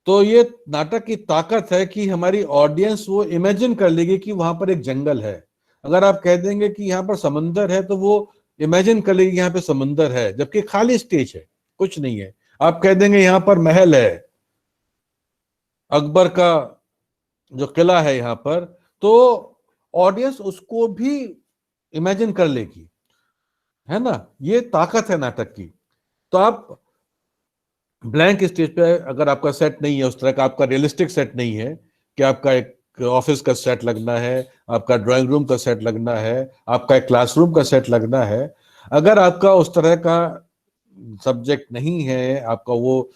तो ये नाटक की ताकत है कि हमारी ऑडियंस वो इमेजिन कर लेगी कि वहां पर एक जंगल है। अगर आप कह देंगे कि यहाँ पर समंदर है, तो वो इमेजिन कर लेगी यहाँ पे समंदर है, जबकि खाली स्टेज है, कुछ नहीं है। आप कह देंगे यहाँ पर महल है, अकबर का जो किला है यहाँ पर, तो ऑडियंस उसको भी इमेजिन कर लेगी, है ना। ये ताकत है नाटक की। तो आप ब्लैंक स्टेज पे अगर आपका सेट नहीं है, उस तरह का आपका रियलिस्टिक सेट नहीं है कि आपका एक ऑफिस का सेट लगना है, आपका ड्राइंग रूम का सेट लगना है, आपका एक क्लासरूम का सेट लगना है, अगर आपका उस तरह का सब्जेक्ट नहीं है, आपका वो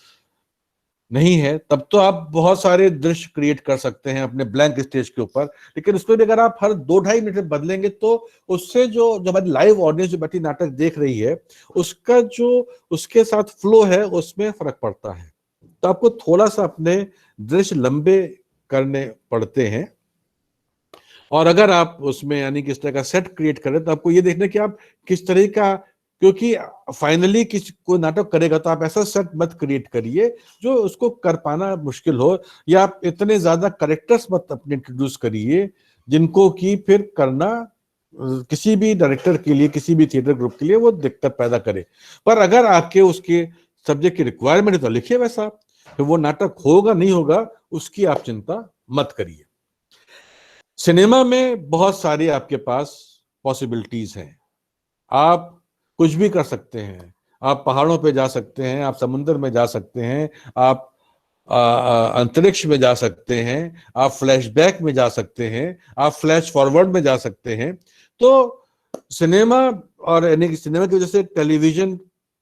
नहीं है, तब तो आप बहुत सारे दृश्य क्रिएट कर सकते हैं अपने ब्लैंक स्टेज के ऊपर। लेकिन उसमें भी अगर आप हर 2-2.5 मिनट में बदलेंगे तो उससे जो हमारी लाइव ऑडियंस जो बैठी नाटक देख रही है, उसका जो उसके साथ फ्लो है उसमें फर्क पड़ता है। तो आपको थोड़ा सा अपने दृश्य लंबे करने पड़ते हैं। और अगर आप उसमें यानी कि इस तरह का सेट क्रिएट करें तो आपको ये देखना कि आप किस तरह का, क्योंकि फाइनली किसी कोई नाटक करेगा तो आप ऐसा सेट मत क्रिएट करिए जो उसको कर पाना मुश्किल हो, या आप इतने ज्यादा करेक्टर्स मत अपने इंट्रोड्यूस करिए जिनको कि फिर करना किसी भी डायरेक्टर के लिए, किसी भी थिएटर ग्रुप के लिए वो दिक्कत पैदा करे। पर अगर आपके उसके सब्जेक्ट की रिक्वायरमेंट है तो लिखिए वैसा, फिर वो नाटक होगा नहीं होगा उसकी आप चिंता मत करिए। सिनेमा में बहुत सारी आपके पास पॉसिबिलिटीज हैं, आप कुछ भी कर सकते हैं। आप पहाड़ों पे जा सकते हैं, आप समुद्र में जा सकते हैं, आप अंतरिक्ष में जा सकते हैं, आप फ्लैशबैक में जा सकते हैं, आप फ्लैश फॉरवर्ड में जा सकते हैं। तो सिनेमा, और यानी कि सिनेमा की वजह से टेलीविजन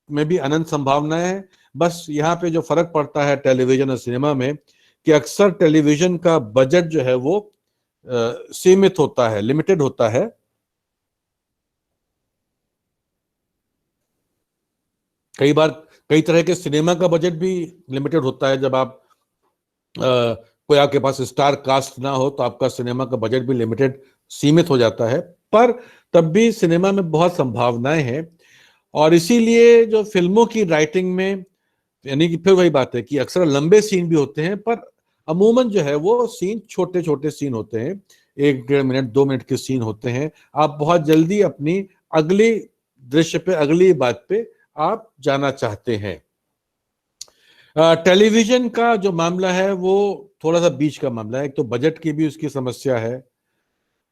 में भी अनंत संभावनाएं हैं। बस यहाँ पे जो फर्क पड़ता है टेलीविजन और सिनेमा में कि अक्सर टेलीविजन का बजट जो है वो सीमित होता है, लिमिटेड होता है। कई बार कई तरह के सिनेमा का बजट भी लिमिटेड होता है। जब आप कोई आपके पास स्टार कास्ट ना हो तो आपका सिनेमा का बजट भी लिमिटेड, सीमित हो जाता है। पर तब भी सिनेमा में बहुत संभावनाएं हैं। और इसीलिए जो फिल्मों की राइटिंग में, यानी कि फिर वही बात है कि अक्सर लंबे सीन भी होते हैं, पर अमूमन जो है वो सीन छोटे छोटे सीन होते हैं, 1-1.5 मिनट 2 मिनट के सीन होते हैं। आप बहुत जल्दी अपनी अगली दृश्य पे, अगली बात पे आप जाना चाहते हैं। टेलीविजन का जो मामला है वो थोड़ा सा बीच का मामला है। एक तो बजट की भी उसकी समस्या है,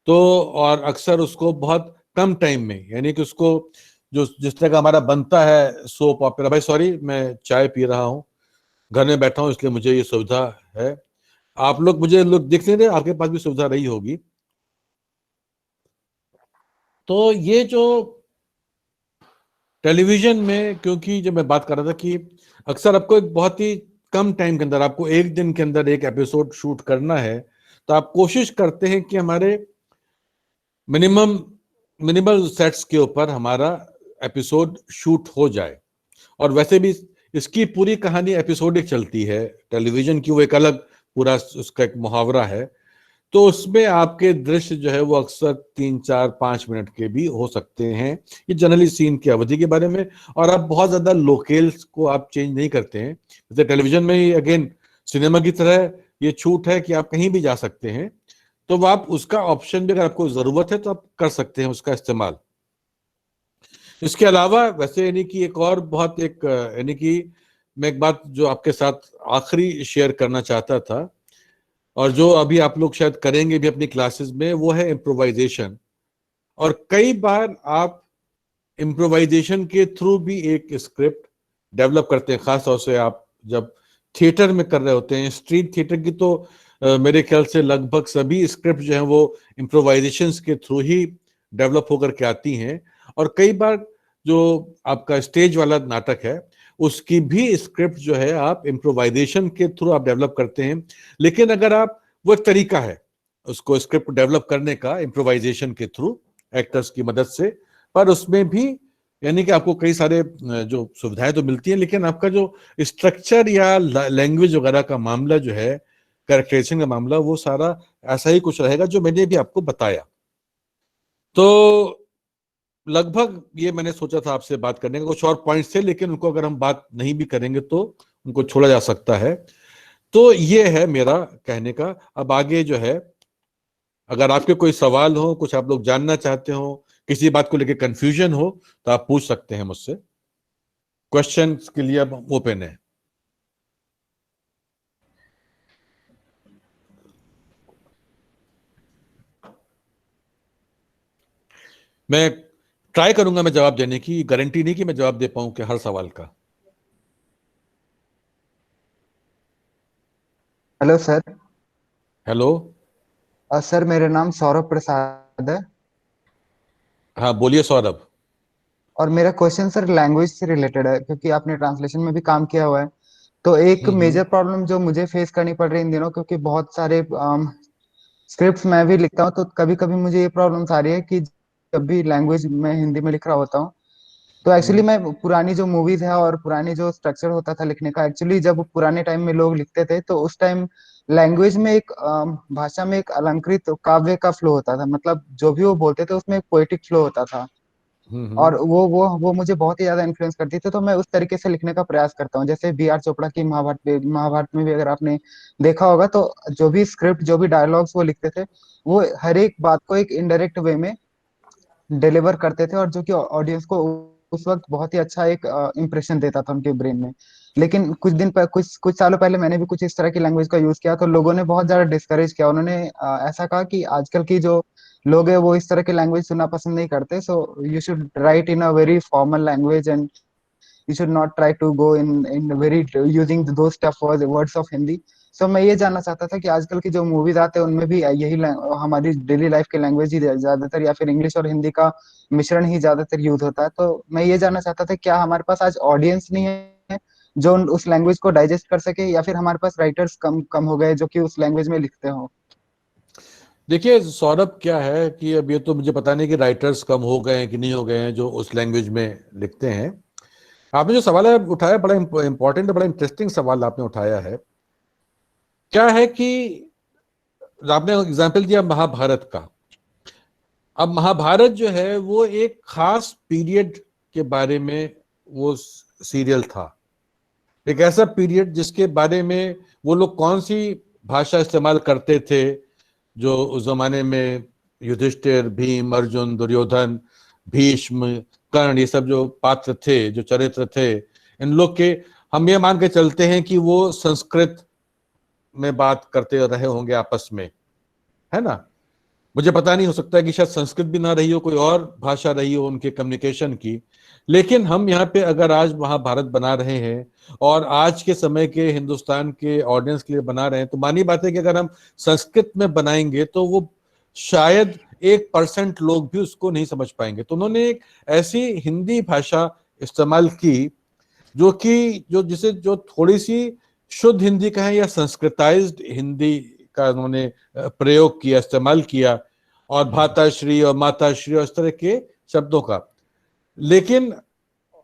तो और अक्सर उसको बहुत कम टाइम में, यानी कि उसको जो जिस तरह का हमारा बनता है सोप ऑपेरा, भाई सॉरी मैं चाय पी रहा हूँ, घर में बैठा हूँ इसलिए मुझे ये सुविधा है। आप लोग मुझे लोग दिख नहीं रहे, आपके पास भी सुविधा रही होगी। तो ये जो टेलीविजन में, क्योंकि जब मैं बात कर रहा था कि अक्सर आपको एक बहुत ही कम टाइम के अंदर, आपको एक दिन के अंदर एक एपिसोड शूट करना है, तो आप कोशिश करते हैं कि हमारे मिनिमल सेट्स के ऊपर हमारा एपिसोड शूट हो जाए। और वैसे भी इसकी पूरी कहानी एपिसोडिक चलती है टेलीविजन की, वो एक अलग पूरा उसका एक मुहावरा है। तो उसमें आपके दृश्य जो है वो अक्सर 3-4-5 मिनट के भी हो सकते हैं, ये जनरली सीन की अवधि के बारे में। और आप बहुत ज्यादा लोकेल्स को आप चेंज नहीं करते हैं, जैसे टेलीविजन में ही अगेन सिनेमा की तरह ये छूट है कि आप कहीं भी जा सकते हैं। तो वो आप उसका ऑप्शन भी, अगर आपको जरूरत है तो आप कर सकते हैं उसका इस्तेमाल। इसके अलावा वैसे यानी कि एक और बहुत एक यानी कि मैं एक बात जो आपके साथ आखिरी शेयर करना चाहता था, और जो अभी आप लोग शायद करेंगे भी अपनी क्लासेस में, वो है इम्प्रोवाइजेशन। और कई बार आप इम्प्रोवाइजेशन के थ्रू भी एक स्क्रिप्ट डेवलप करते हैं, खासतौर से आप जब थिएटर में कर रहे होते हैं, स्ट्रीट थिएटर की तो मेरे ख्याल से लगभग सभी स्क्रिप्ट जो हैं वो इम्प्रोवाइजेशन के थ्रू ही डेवलप होकर के आती हैं। और कई बार जो आपका स्टेज वाला नाटक है उसकी भी स्क्रिप्ट जो है आप इम्प्रोवाइजेशन के थ्रू आप डेवलप करते हैं। लेकिन अगर आप, वो एक तरीका है उसको स्क्रिप्ट डेवलप करने का इम्प्रोवाइजेशन के थ्रू, एक्टर्स की मदद से। पर उसमें भी यानी कि आपको कई सारे जो सुविधाएं तो मिलती हैं, लेकिन आपका जो स्ट्रक्चर या लैंग्वेज वगैरह का मामला जो है, कैरेक्टराइजेशन का मामला, वो सारा ऐसा ही कुछ रहेगा जो मैंने भी आपको बताया। तो लगभग ये मैंने सोचा था आपसे बात करने का, कुछ और पॉइंट्स थे लेकिन उनको अगर हम बात नहीं भी करेंगे तो उनको छोड़ा जा सकता है। तो ये है मेरा कहने का। अब आगे जो है, अगर आपके कोई सवाल हो, कुछ आप लोग जानना चाहते हो, किसी बात को लेकर कंफ्यूजन हो, तो आप पूछ सकते हैं मुझसे। क्वेश्चंस के लिए अब ओपन है। मैं ट्राई करूंगा मैं जवाब देने की, गारंटी नहीं कि मैं जवाब दे पाऊं कि हर सवाल का। Hello sir. हेलो। सर मेरा नाम सौरभ प्रसाद है। हाँ बोलिए सौरभ। और मेरा क्वेश्चन सर लैंग्वेज से रिलेटेड है, क्योंकि आपने ट्रांसलेशन में भी काम किया हुआ है। तो एक हम्म। मेजर प्रॉब्लम जो मुझे फेस करनी पड़ रही है इन दिनों, क्योंकि बहुत सारे स्क्रिप्ट्स मैं भी लिखता हूँ, तो कभी कभी मुझे ये प्रॉब्लम्स आ रही है कि जब भी लैंग्वेज में हिंदी में लिख रहा होता हूँ, तो एक्चुअली हम्म। मैं पुरानी जो मूवीज है और पुरानी जो स्ट्रक्चर होता था लिखने का, एक्चुअली जब पुराने टाइम में लोग लिखते थे तो उस टाइम लैंग्वेज में एक भाषा में एक अलंकृत काव्य का फ्लो होता था। मतलब जो भी वो बोलते थे उसमें एक पोएटिक फ्लो होता था। और हम्म। वो मुझे बहुत ही ज्यादा इन्फ्लुएंस करती थी, तो मैं उस तरीके से लिखने का प्रयास करता हूँ। जैसे बी आर चोपड़ा की महाभारत में भी अगर आपने देखा होगा, तो जो भी स्क्रिप्ट जो भी डायलॉग्स वो लिखते थे, वो हर एक बात को एक इनडायरेक्ट वे में डिलीवर करते थे, और जो कि ऑडियंस को उस वक्त बहुत ही अच्छा एक इम्प्रेशन देता था उनके ब्रेन में। लेकिन कुछ कुछ सालों पहले मैंने भी कुछ इस तरह की लैंग्वेज का यूज किया, तो लोगों ने बहुत ज्यादा डिस्करेज किया। उन्होंने ऐसा कहा कि आजकल की जो लोग हैं वो इस तरह की लैंग्वेज सुनना पसंद नहीं करते, so you should write in a very formal language, and you should not try to go in very using those tough words of Hindi. So मैं ये जानना चाहता था कि आजकल की जो मूवीज आते हैं उनमें भी यही हमारी डेली लाइफ की लैंग्वेज ही ज्यादातर, या फिर इंग्लिश और हिंदी का मिश्रण ही ज्यादातर यूज होता है। तो मैं ये जानना चाहता था क्या हमारे पास आज ऑडियंस नहीं है जो उस लैंग्वेज को डाइजेस्ट कर सके, या फिर हमारे पास राइटर्स कम कम हो गए जो कि उस लैंग्वेज में लिखते हो। देखिए सौरभ, क्या है कि अब ये तो मुझे पता नहीं कि राइटर्स कम हो गए हैं कि नहीं हो गए हैं जो उस लैंग्वेज में लिखते हैं। आपने जो सवाल है उठाया, बड़ा इंपॉर्टेंट, बड़ा इंटरेस्टिंग सवाल आपने उठाया है। क्या है कि आपने एग्जाम्पल दिया महाभारत का। अब महाभारत जो है वो एक खास पीरियड के बारे में वो सीरियल था। एक ऐसा पीरियड जिसके बारे में वो लोग कौन सी भाषा इस्तेमाल करते थे, जो उस जमाने में युधिष्ठिर, भीम, अर्जुन, दुर्योधन, भीष्म, कर्ण, ये सब जो पात्र थे, जो चरित्र थे, इन लोग के हम ये मान के चलते हैं कि वो संस्कृत में बात करते रहे होंगे आपस में, है ना। मुझे पता नहीं, हो सकता है कि शायद संस्कृत भी ना रही हो, कोई और भाषा रही हो उनके कम्युनिकेशन की। लेकिन हम यहाँ पे अगर आज महाभारत बना रहे हैं और आज के समय के हिंदुस्तान के ऑडियंस के लिए बना रहे हैं, तो मानी बात है कि अगर हम संस्कृत में बनाएंगे तो वो शायद 1% लोग भी उसको नहीं समझ पाएंगे। तो उन्होंने एक ऐसी हिंदी भाषा इस्तेमाल की जो कि जो थोड़ी सी शुद्ध हिंदी का है, या संस्कृताइज्ड हिंदी का उन्होंने प्रयोग किया, इस्तेमाल किया, और भाताश्री और माताश्री और इस तरह के शब्दों का। लेकिन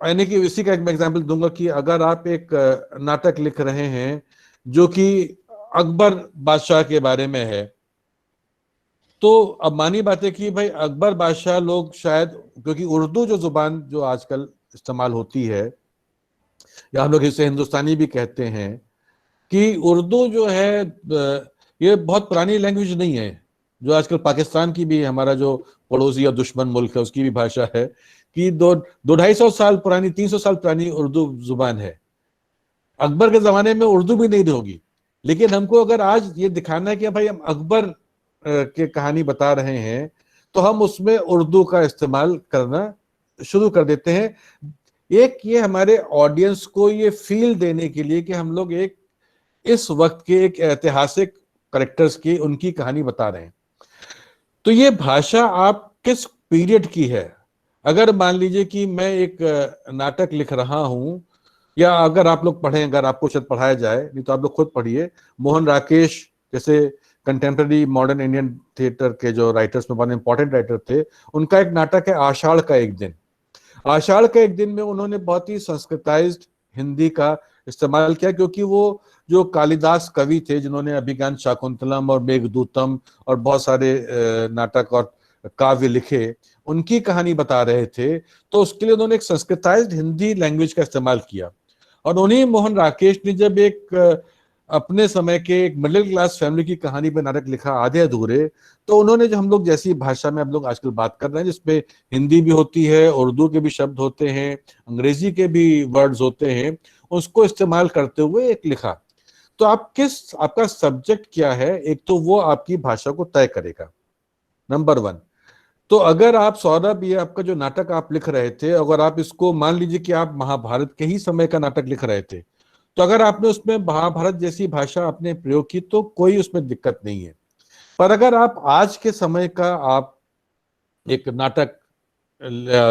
यानी कि इसी का एक मैं एग्जाम्पल दूंगा कि अगर आप एक नाटक लिख रहे हैं जो कि अकबर बादशाह के बारे में है, तो अब मानी बात है कि भाई अकबर बादशाह लोग शायद, क्योंकि उर्दू जो जुबान जो आजकल इस्तेमाल होती है, या हम लोग इसे हिंदुस्तानी भी कहते हैं, कि उर्दू जो है ये बहुत पुरानी लैंग्वेज नहीं है। जो आजकल पाकिस्तान की भी, हमारा जो पड़ोसी या दुश्मन मुल्क है, उसकी भी भाषा है कि दो दो 250 साल पुरानी, 300 साल पुरानी उर्दू जुबान है। अकबर के जमाने में उर्दू भी नहीं होगी। लेकिन हमको अगर आज ये दिखाना है कि भाई हम अकबर के कहानी बता रहे हैं, तो हम उसमें उर्दू का इस्तेमाल करना शुरू कर देते हैं। एक ये हमारे ऑडियंस को ये फील देने के लिए कि हम लोग एक इस वक्त के एक ऐतिहासिक करेक्टर्स की, उनकी कहानी बता रहे हैं। तो ये भाषा आप किस पीरियड की है? अगर मान लीजिए कि मैं एक नाटक लिख रहा हूं, या अगर आप लोग पढ़ें, अगर आपको शायद पढ़ाया जाए, नहीं तो आप लोग खुद पढ़िए। मोहन राकेश जैसे कंटेम्प्रेरी मॉडर्न इंडियन थिएटर के जो राइटर्स में बहुत इंपॉर्टेंट राइटर थे, उनका एक नाटक है आषाढ़ का एक दिन। आषाढ़ के एक दिन में उन्होंने बहुत ही संस्कृताइज्ड हिंदी का इस्तेमाल किया, क्योंकि वो जो कालिदास कवि थे जिन्होंने अभिज्ञान शाकुंतलम और मेघदूतम और बहुत सारे नाटक और काव्य लिखे, उनकी कहानी बता रहे थे। तो उसके लिए उन्होंने एक संस्कृताइज्ड हिंदी लैंग्वेज का इस्तेमाल किया। और उन्हीं मोहन राकेश ने जब एक अपने समय के एक मिडिल क्लास फैमिली की कहानी पर नाटक लिखा, आधे अधूरे, तो उन्होंने जो हम लोग जैसी भाषा में हम लोग आजकल बात कर रहे हैं, जिसपे हिंदी भी होती है, उर्दू के भी शब्द होते हैं, अंग्रेजी के भी वर्ड्स होते हैं, उसको इस्तेमाल करते हुए एक लिखा। तो आपका सब्जेक्ट क्या है, एक तो वो आपकी भाषा को तय करेगा, नंबर 1। तो अगर आप सौरभ, ये आपका जो नाटक आप लिख रहे थे, अगर आप इसको मान लीजिए कि आप महाभारत के ही समय का नाटक लिख रहे थे, तो अगर आपने उसमें महाभारत जैसी भाषा आपने प्रयोग की तो कोई उसमें दिक्कत नहीं है। पर अगर आप आज के समय का आप एक नाटक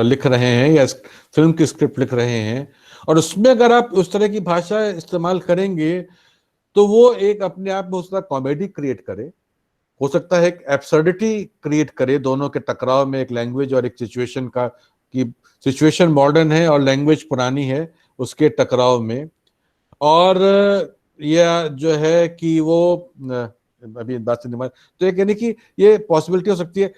लिख रहे हैं या फिल्म की स्क्रिप्ट लिख रहे हैं और उसमें अगर आप उस तरह की भाषा इस्तेमाल करेंगे तो वो एक अपने आप में उस तरह कॉमेडी क्रिएट करे, हो सकता है एक एब्सर्डिटी क्रिएट करे दोनों के टकराव में, एक लैंग्वेज और एक सिचुएशन का, कि सिचुएशन मॉडर्न है और लैंग्वेज पुरानी है, उसके टकराव में। और यह जो है कि वो अभी बात से दिमाग, तो ये कहने की ये पॉसिबिलिटी हो सकती है।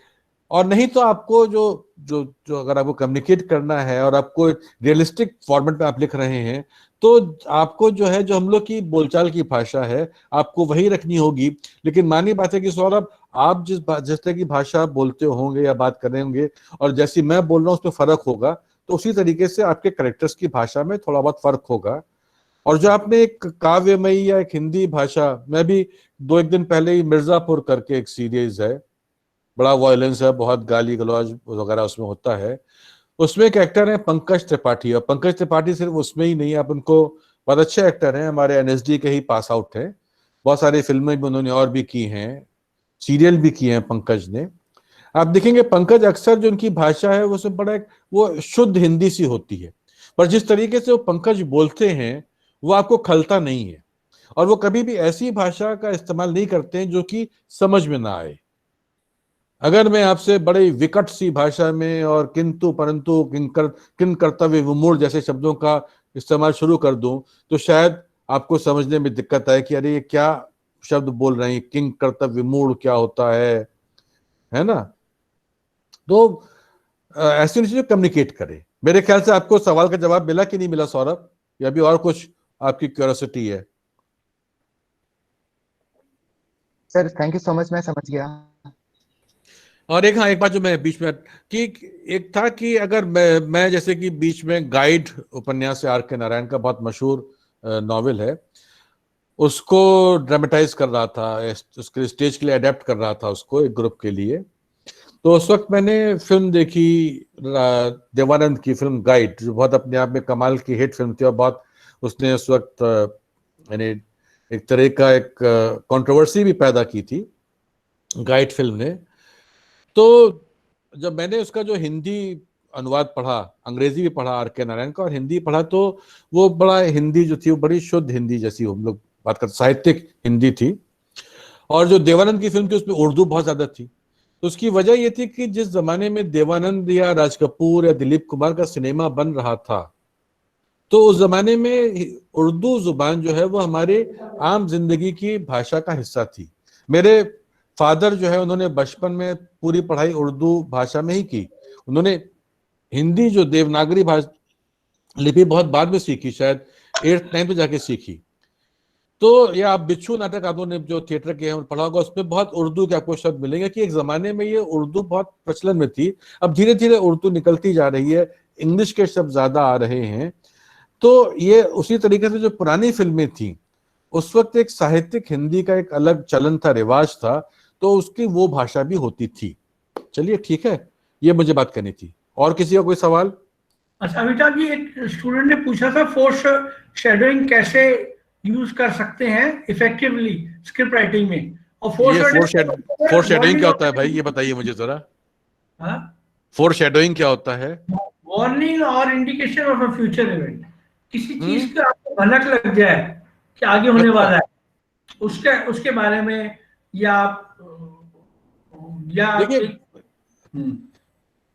और नहीं तो आपको जो जो जो अगर आपको कम्युनिकेट करना है और आपको रियलिस्टिक फॉर्मेट में आप लिख रहे हैं तो आपको जो है जो हम लोग की बोलचाल की भाषा है आपको वही रखनी होगी। लेकिन मानी बात है कि सौरभ, आप जिस तरह की भाषा बोलते होंगे या बात कर रहे होंगे और जैसी मैं बोल रहा हूँ उसमें फर्क होगा, तो उसी तरीके से आपके करेक्टर्स की भाषा में थोड़ा बहुत फर्क होगा। और जो आपने एक काव्यमयी या एक हिंदी भाषा, मैं भी 2-1 दिन पहले ही मिर्जापुर करके एक सीरीज है, बड़ा वायलेंस है, बहुत गाली गलौज वगैरह उसमें होता है, उसमें एक एक्टर है पंकज त्रिपाठी, और पंकज त्रिपाठी सिर्फ उसमें ही नहीं, आप उनको, बहुत अच्छे एक्टर हैं, हमारे एनएसडी के ही पास आउट हैं, बहुत सारी फिल्में भी उन्होंने और भी की हैं, सीरियल भी किए हैं पंकज ने। आप देखेंगे पंकज अक्सर जो उनकी भाषा है वो सब बड़ा वो शुद्ध हिंदी सी होती है, पर जिस तरीके से वो पंकज बोलते हैं वो आपको खलता नहीं है, और वो कभी भी ऐसी भाषा का इस्तेमाल नहीं करते हैं जो कि समझ में ना आए। अगर मैं आपसे बड़ी विकट सी भाषा में और किंतु परंतु किन कर्तव्य विमूढ़ जैसे शब्दों का इस्तेमाल शुरू कर दूं तो शायद आपको समझने में दिक्कत आए कि अरे ये क्या शब्द बोल रहे हैं, किंग कर्तव्य विमूढ़ क्या होता है ना। तो ऐसे चीजें कम्युनिकेट करें। मेरे ख्याल से आपको सवाल का जवाब मिला कि नहीं मिला सौरभ, या भी और कुछ आपकी क्यूरियोसिटी है? Sir thank you so much, मैं समझ गया। और एक, हाँ, एक बात जो मैं बीच में कि एक था कि अगर मैं जैसे कि बीच में गाइड उपन्यास आर के नारायण का बहुत मशहूर नॉवेल है, उसको ड्रामेटाइज कर रहा था, उसके स्टेज के लिए अडेप्ट कर रहा था उसको एक ग्रुप के लिए। तो उस वक्त मैंने फिल्म देखी देवानंद की फिल्म गाइड, जो बहुत अपने आप में कमाल की हिट फिल्म थी और बहुत उसने उस वक्त यानी एक तरह का एक कंट्रोवर्सी भी पैदा की थी गाइड फिल्म ने। तो जब मैंने उसका जो हिंदी अनुवाद पढ़ा, अंग्रेजी भी पढ़ा आर के नारायण का और हिंदी पढ़ा, तो वो बड़ा हिंदी जो थी वो बड़ी शुद्ध हिंदी जैसी हम लोग बात करते, साहित्यिक हिंदी थी। और जो देवानंद की फिल्म थी उसमें उर्दू बहुत ज्यादा थी। तो उसकी वजह ये थी कि जिस जमाने में देवानंद या राज कपूर या दिलीप कुमार का सिनेमा बन रहा था, तो उस जमाने में उर्दू जुबान जो है वो हमारे आम जिंदगी की भाषा का हिस्सा थी। मेरे फादर जो है उन्होंने बचपन में पूरी पढ़ाई उर्दू भाषा में ही की, उन्होंने हिंदी जो देवनागरी भाषा लिपि बहुत बाद में सीखी, शायद 8th-9th में जाके सीखी। तो या आप बिच्छू नाटक आपने जो थिएटर के हैं पढ़ा होगा, उसमें बहुत उर्दू के आपको शब्द मिलेंगे कि एक जमाने में ये उर्दू बहुत प्रचलन में थी। अब धीरे धीरे उर्दू निकलती जा रही है, इंग्लिश के शब्द ज्यादा आ रहे हैं। तो ये उसी तरीके से जो पुरानी फिल्में थी उस वक्त एक साहित्यिक हिंदी का एक अलग चलन था, रिवाज था, तो उसकी वो भाषा भी होती थी। चलिए ठीक है, ये मुझे बात करनी थी। और किसी का कोई सवाल? अच्छा अमिताभ जी, एक स्टूडेंट ने पूछा था फोर्स शेडोइंग कैसे यूज कर सकते हैं इफेक्टिवली स्क्रिप्ट राइटिंग में, और फोर शेडोइंग क्या होता है भाई, ये बताइए मुझे जरा। फोर शेडोइंग क्या होता है? वार्निंग और indication of a future event, किसी चीज का आपको भनक लग जाए कि आगे होने वाला है, उसके बारे में, या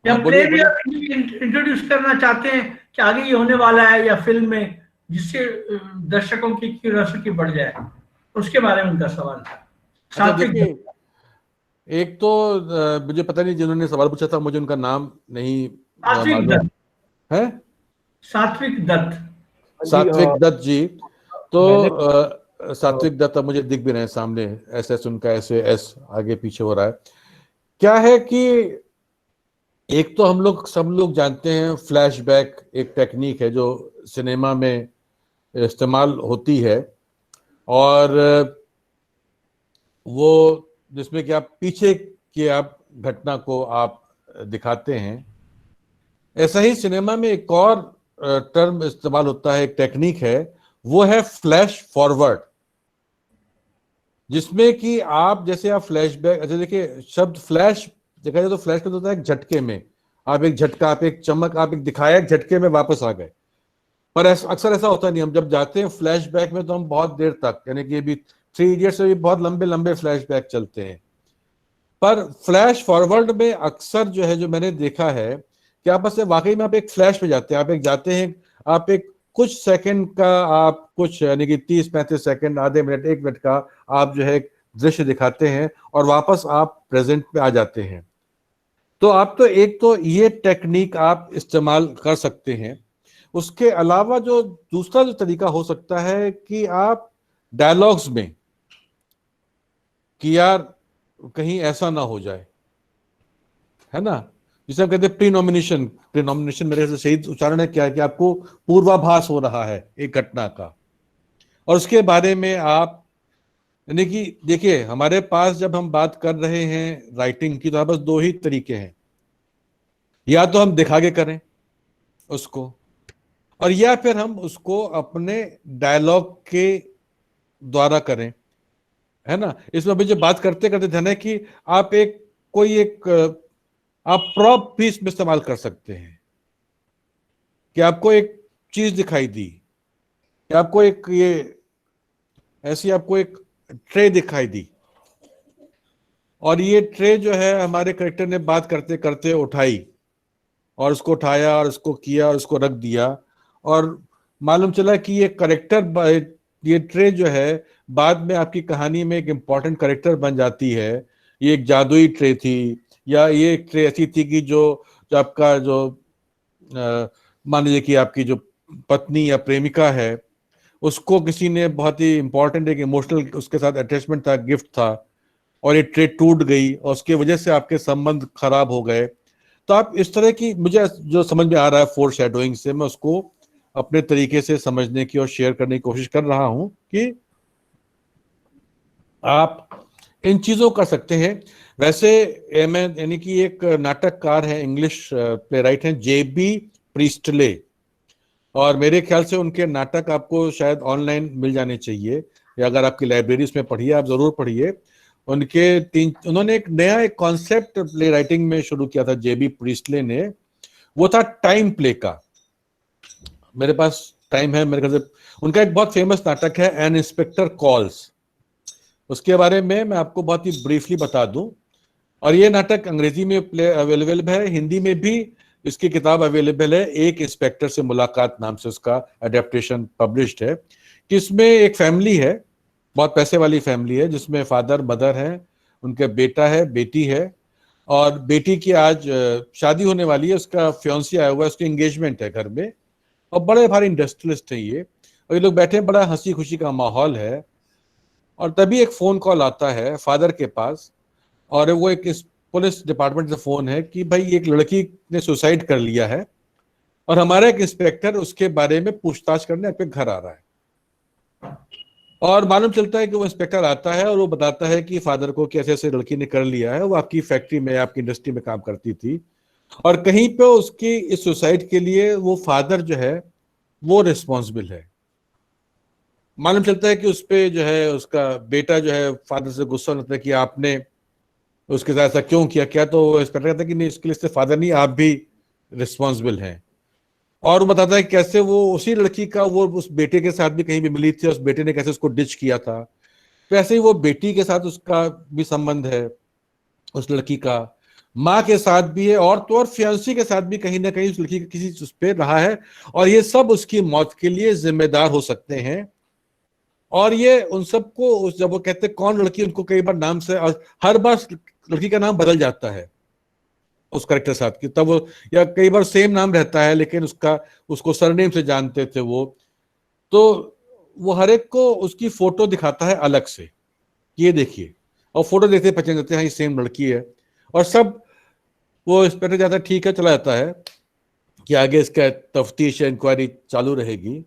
प्लेयर इंट्रोड्यूस करना चाहते हैं कि आगे ये होने वाला है या फिल्म में, जिससे दर्शकों की क्यूरियोसिटी बढ़ जाए, उसके बारे में उनका सवाल था। एक तो मुझे पता नहीं जिन्होंने सवाल पूछा था, मुझे उनका नाम नहीं सात्विक दत्त है, सात्विक दत्त जी। तो सात्विक दत्त मुझे दिख भी रहे हैं सामने, एस उनका एस आगे पीछे हो रहा है। क्या है कि एक तो सब लोग जानते हैं फ्लैशबैक एक टेक्निक है जो सिनेमा में इस्तेमाल होती है, और वो जिसमें कि आप पीछे की आप घटना को आप दिखाते हैं। ऐसा ही सिनेमा में एक और टर्म इस्तेमाल होता है, एक टेक्निक है, वो है फ्लैश फॉरवर्ड, जिसमें कि आप जैसे आप फ्लैशबैक, अच्छा देखिए शब्द फ्लैश देखा जाए तो फ्लैश का होता है एक झटके में, आप एक झटका, आप एक चमक, आप एक दिखाया, एक झटके में वापस आ गए। पर अक्सर ऐसा होता नहीं, हम जब जाते हैं फ्लैशबैक में तो हम बहुत देर तक, यानी कि अभी 3 इडियट्स में भी बहुत लंबे लंबे फ्लैशबैक चलते हैं। पर फ्लैश फॉरवर्ड में अक्सर जो है, जो मैंने देखा है कि आप बस वाकई में आप एक फ्लैश में जाते हैं, आप एक जाते हैं, आप एक कुछ सेकंड का, आप कुछ यानी कि 30-35 सेकंड, आधे मिनट, 1 मिनट का आप जो है एक दृश्य दिखाते हैं और वापस आप प्रेजेंट में आ जाते हैं। तो आप तो एक तो ये टेक्निक आप इस्तेमाल कर सकते हैं। उसके अलावा जो दूसरा जो तरीका हो सकता है कि आप डायलॉग्स में, कि यार कहीं ऐसा ना हो जाए, है ना, जिसे हम कहते हैं प्रीनोमिनेशन। प्रीनोमिनेशन मेरे से सही उच्चारण है क्या है कि आपको पूर्वाभास हो रहा है एक घटना का, और उसके बारे में आप, यानी कि देखिए हमारे पास जब हम बात कर रहे हैं राइटिंग की, तो बस 2 ही तरीके हैं, या तो हम दिखा के करें उसको, और या फिर हम उसको अपने डायलॉग के द्वारा करें, है ना। इसमें अभी जो बात करते करते ध्यान है कि आप एक कोई एक आप प्रॉप भी इसमें इस्तेमाल कर सकते हैं, कि आपको एक चीज दिखाई दी, कि आपको एक ये ऐसी आपको एक ट्रे दिखाई दी, और ये ट्रे जो है हमारे करेक्टर ने बात करते करते उठाई, और उसको उठाया और उसको किया और उसको रख दिया, और मालूम चला कि ये करेक्टर, ये ट्रे जो है बाद में आपकी कहानी में एक इम्पॉर्टेंट करेक्टर बन जाती है। ये एक जादुई ट्रे थी, या ये एक ट्रे ऐसी थी कि जो आपका जो मान लीजिए कि आपकी जो पत्नी या प्रेमिका है, उसको किसी ने बहुत ही इंपॉर्टेंट एक इमोशनल उसके साथ अटैचमेंट था, गिफ्ट था, और ये ट्रे टूट गई और उसके वजह से आपके संबंध खराब हो गए। तो आप इस तरह की, मुझे जो समझ में आ रहा है फोर शैडोइंग से, मैं उसको अपने तरीके से समझने की और शेयर करने की कोशिश कर रहा हूं कि आप इन चीजों कर सकते हैं। वैसे मैं, यानी कि एक नाटककार है, इंग्लिश प्ले राइट हैं, जेबी प्रीस्टले, और मेरे ख्याल से उनके नाटक आपको शायद ऑनलाइन मिल जाने चाहिए, या अगर आपकी लाइब्रेरीज में पढ़िए, आप जरूर पढ़िए। उन्होंने एक नया एक कॉन्सेप्ट प्ले राइटिंग में शुरू किया था, जेबी प्रीस्टले ने, वो था टाइम प्ले का। मेरे पास टाइम है मेरे ख्याल से, उनका एक बहुत फेमस नाटक है एन इंस्पेक्टर कॉल्स, उसके बारे में मैं आपको बहुत ही ब्रीफली बता दूं। और ये नाटक अंग्रेजी में प्ले अवेलेबल है, हिंदी में भी इसकी किताब अवेलेबल है, एक इंस्पेक्टर से मुलाकात नाम से उसका अडेप्टेशन पब्लिश्ड है। कि इसमें एक फैमिली है, बहुत पैसे वाली फैमिली है, जिसमें फादर मदर है, उनका बेटा है, बेटी है, और बेटी की आज शादी होने वाली है, उसका फियांसी आया हुआ है, उसकी एंगेजमेंट है घर में, और बड़े भारी इंडस्ट्रियलिस्ट है ये, और ये लोग बैठे हैं, बड़ा हंसी खुशी का माहौल है। और तभी एक फोन कॉल आता है फादर के पास, और वो एक पुलिस डिपार्टमेंट से फोन है कि भाई एक लड़की ने सुसाइड कर लिया है, और हमारा एक इंस्पेक्टर उसके बारे में पूछताछ करने आपके घर आ रहा है। और मालूम चलता है कि वो इंस्पेक्टर आता है और वो बताता है कि फादर को कैसे ऐसे लड़की ने कर लिया है, वो आपकी फैक्ट्री में, आपकी इंडस्ट्री में काम करती थी, और कहीं पे उसकी इस सुसाइड के लिए वो फादर जो है वो रिस्पॉन्सिबल है। मालूम चलता है कि उस पे जो है उसका बेटा जो है फादर से गुस्सा होता है कि आपने उसके साथ ऐसा क्यों किया, क्या, तो इंस्पेक्टर कहता है कि नहीं, इसके लिए सिर्फ फादर नहीं, आप भी रिस्पॉन्सिबल हैं। और वो बताता है कैसे वो उसी लड़की का, वो उस बेटे के साथ भी कहीं भी मिली थी, उस बेटे ने कैसे उसको डिच किया था, वैसे ही वो बेटी के साथ उसका भी संबंध है, उस लड़की का माँ के साथ भी है, और तो और फियांसी के साथ भी कहीं ना कहीं उस लड़की का किसी उस पे रहा है, और ये सब उसकी मौत के लिए जिम्मेदार हो सकते हैं। और ये उन सबको जब वो कहते हैं कौन लड़की, उनको कई बार नाम से, और हर बार लड़की का नाम बदल जाता है उस करेक्टर साथ की, तब वो, या कई बार सेम नाम रहता है लेकिन उसको सरनेम से जानते थे वो। तो वो हर एक को उसकी फोटो दिखाता है अलग से, ये देखिए, और फोटो देखते पहचान जाते हैं ये सेम लड़की है, और सब वो इंस्पेक्टर जाता है, ठीक है, चला जाता है कि आगे इसका तफ्तीश इंक्वायरी चालू रहेगी।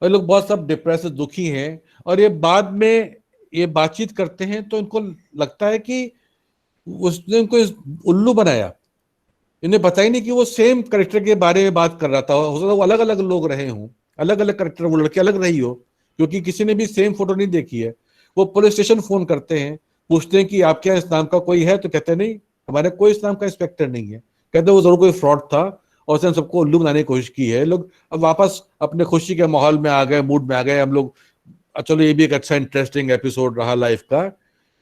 और लोग बहुत सब डिप्रेस, दुखी हैं, और ये बाद में ये बातचीत करते हैं तो इनको लगता है कि उसने उनको उल्लू बनाया, इन्हें पता ही नहीं कि वो सेम करेक्टर के बारे में बात कर रहा था, हो सकता है वो अलग अलग लोग रहे हों, अलग अलग करेक्टर, वो लड़की अलग रही हो, क्योंकि किसी ने भी सेम फोटो नहीं देखी है। वो पुलिस स्टेशन फोन करते हैं, पूछते हैं कि आपके यहाँ इस नाम का कोई है, तो कहते हैं नहीं, हमारे कोई इस नाम का इंस्पेक्टर नहीं है। कहते वो जरूर कोई फ्रॉड था और उसने हम सबको उल्लू बनाने की कोशिश की है। लोग अब वापस अपने खुशी के माहौल में आ गए, मूड में आ गए हम लोग, चलो ये भी एक अच्छा इंटरेस्टिंग एपिसोड रहा लाइफ का।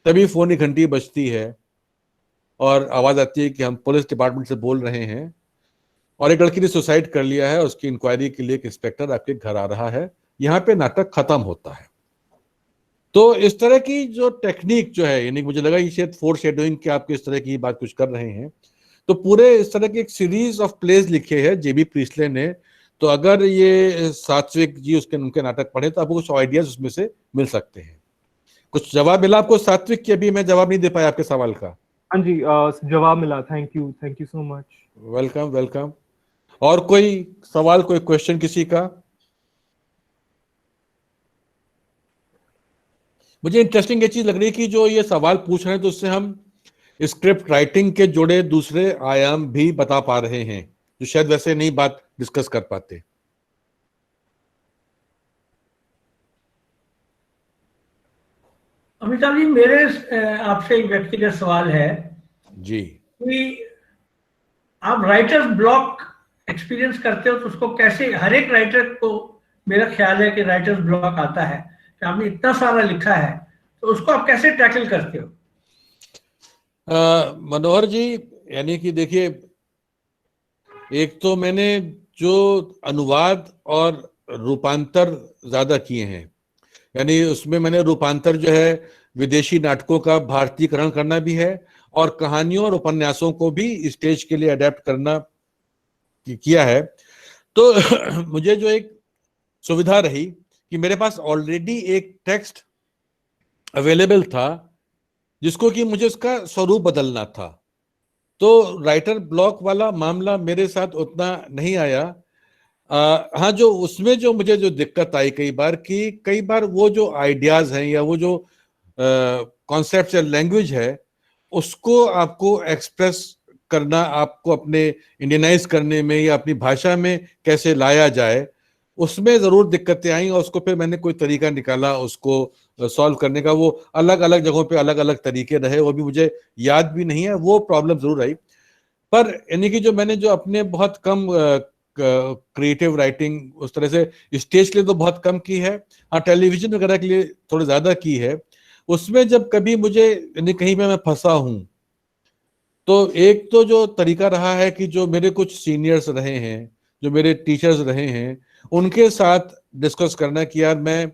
तभी फोन की घंटी बजती है और आवाज आती है कि हम पुलिस डिपार्टमेंट से बोल रहे हैं और एक लड़की ने सुसाइड कर लिया है, उसकी इंक्वायरी के लिए एक इंस्पेक्टर आपके घर आ रहा है। यहाँ पे नाटक खत्म होता है। तो इस तरह की जो टेक्निक जो है, यानी मुझे लगा कि शायद फोर शेडोइंग की आप इस तरह की बात कुछ कर रहे हैं, तो पूरे इस तरह की एक सीरीज ऑफ प्लेज लिखे हैं जेबी प्रीस्ले ने। तो अगर ये सात्विक जी उसके उनके नाटक पढ़े तो आपको कुछ आइडियाज उसमें से मिल सकते हैं। कुछ जवाब मिला आपको सात्विक की? अभी मैं जवाब नहीं दे पाया आपके सवाल का। हाँ जी, जवाब मिला। Thank you so much. Welcome welcome. और कोई सवाल, कोई क्वेश्चन किसी का? मुझे इंटरेस्टिंग ये चीज लग रही है कि जो ये सवाल पूछ रहे हैं तो उससे हम स्क्रिप्ट राइटिंग के जुड़े दूसरे आयाम भी बता पा रहे हैं, जो शायद वैसे नहीं बात डिस्कस कर पाते। अमिताभ जी, मेरे आपसे एक व्यक्तिगत सवाल है जी। कि आप राइटर्स ब्लॉक एक्सपीरियंस करते हो तो उसको कैसे, हर एक राइटर को मेरा ख्याल है कि राइटर्स ब्लॉक आता है कि आपने इतना सारा लिखा है, तो उसको आप कैसे टैकल करते हो? मनोहर जी, यानी कि देखिए, एक तो मैंने जो अनुवाद और रूपांतर ज्यादा किए हैं, यानी उसमें मैंने रूपांतर जो है विदेशी नाटकों का भारतीयकरण करना भी है और कहानियों और उपन्यासों को भी स्टेज के लिए अडेप्ट करना किया है। तो मुझे जो एक सुविधा रही कि मेरे पास ऑलरेडी एक टेक्स्ट अवेलेबल था जिसको कि मुझे उसका स्वरूप बदलना था। तो राइटर ब्लॉक वाला मामला मेरे साथ उतना नहीं आया। हाँ, जो उसमें जो मुझे जो दिक्कत आई कई बार, कि कई बार वो जो आइडियाज हैं या वो जो कॉन्सेप्ट या लैंग्वेज है उसको आपको एक्सप्रेस करना, आपको अपने इंडियनाइज करने में या अपनी भाषा में कैसे लाया जाए, उसमें जरूर दिक्कतें आई और उसको फिर मैंने कोई तरीका निकाला उसको सॉल्व करने का। वो अलग अलग जगहों पे अलग अलग तरीके रहे, वो भी मुझे याद भी नहीं है, वो प्रॉब्लम जरूर आई। पर यानी कि जो मैंने जो अपने बहुत कम क्रिएटिव राइटिंग उस तरह से स्टेज के लिए तो बहुत कम की है, हाँ टेलीविजन वगैरह के लिए थोड़ी ज्यादा की है। उसमें जब कभी मुझे यानी कहीं पे मैं फंसा हूं, तो एक तो जो तरीका रहा है कि जो मेरे कुछ सीनियर्स रहे हैं, जो मेरे टीचर्स रहे हैं, उनके साथ डिस्कस करना कि यार मैं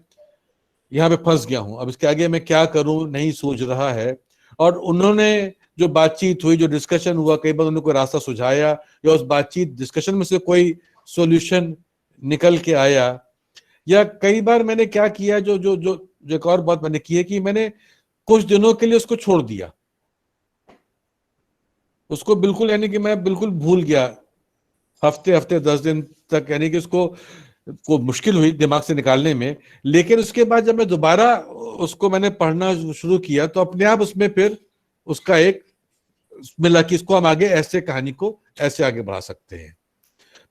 यहाँ पे फंस गया हूँ, अब इसके आगे मैं क्या करूँ नहीं सूझ रहा है। और उन्होंने जो बातचीत हुई, जो डिस्कशन हुआ, कई बार उन्होंने कोई रास्ता सुझाया या उस बातचीत डिस्कशन में से कोई सॉल्यूशन निकल के आया। या कई बार मैंने क्या किया, जो जो जो जो एक और बात मैंने की है कि मैंने कुछ दिनों के लिए उसको छोड़ दिया, उसको बिल्कुल, यानी कि मैं बिल्कुल भूल गया हफ्ते हफ्ते 10 दिन तक, यानी कि उसको को मुश्किल हुई दिमाग से निकालने में। लेकिन उसके बाद जब मैं दोबारा उसको मैंने पढ़ना शुरू किया तो अपने आप उसमें फिर उसका एक मिला कि इसको हम आगे ऐसे कहानी को ऐसे आगे बढ़ा सकते हैं।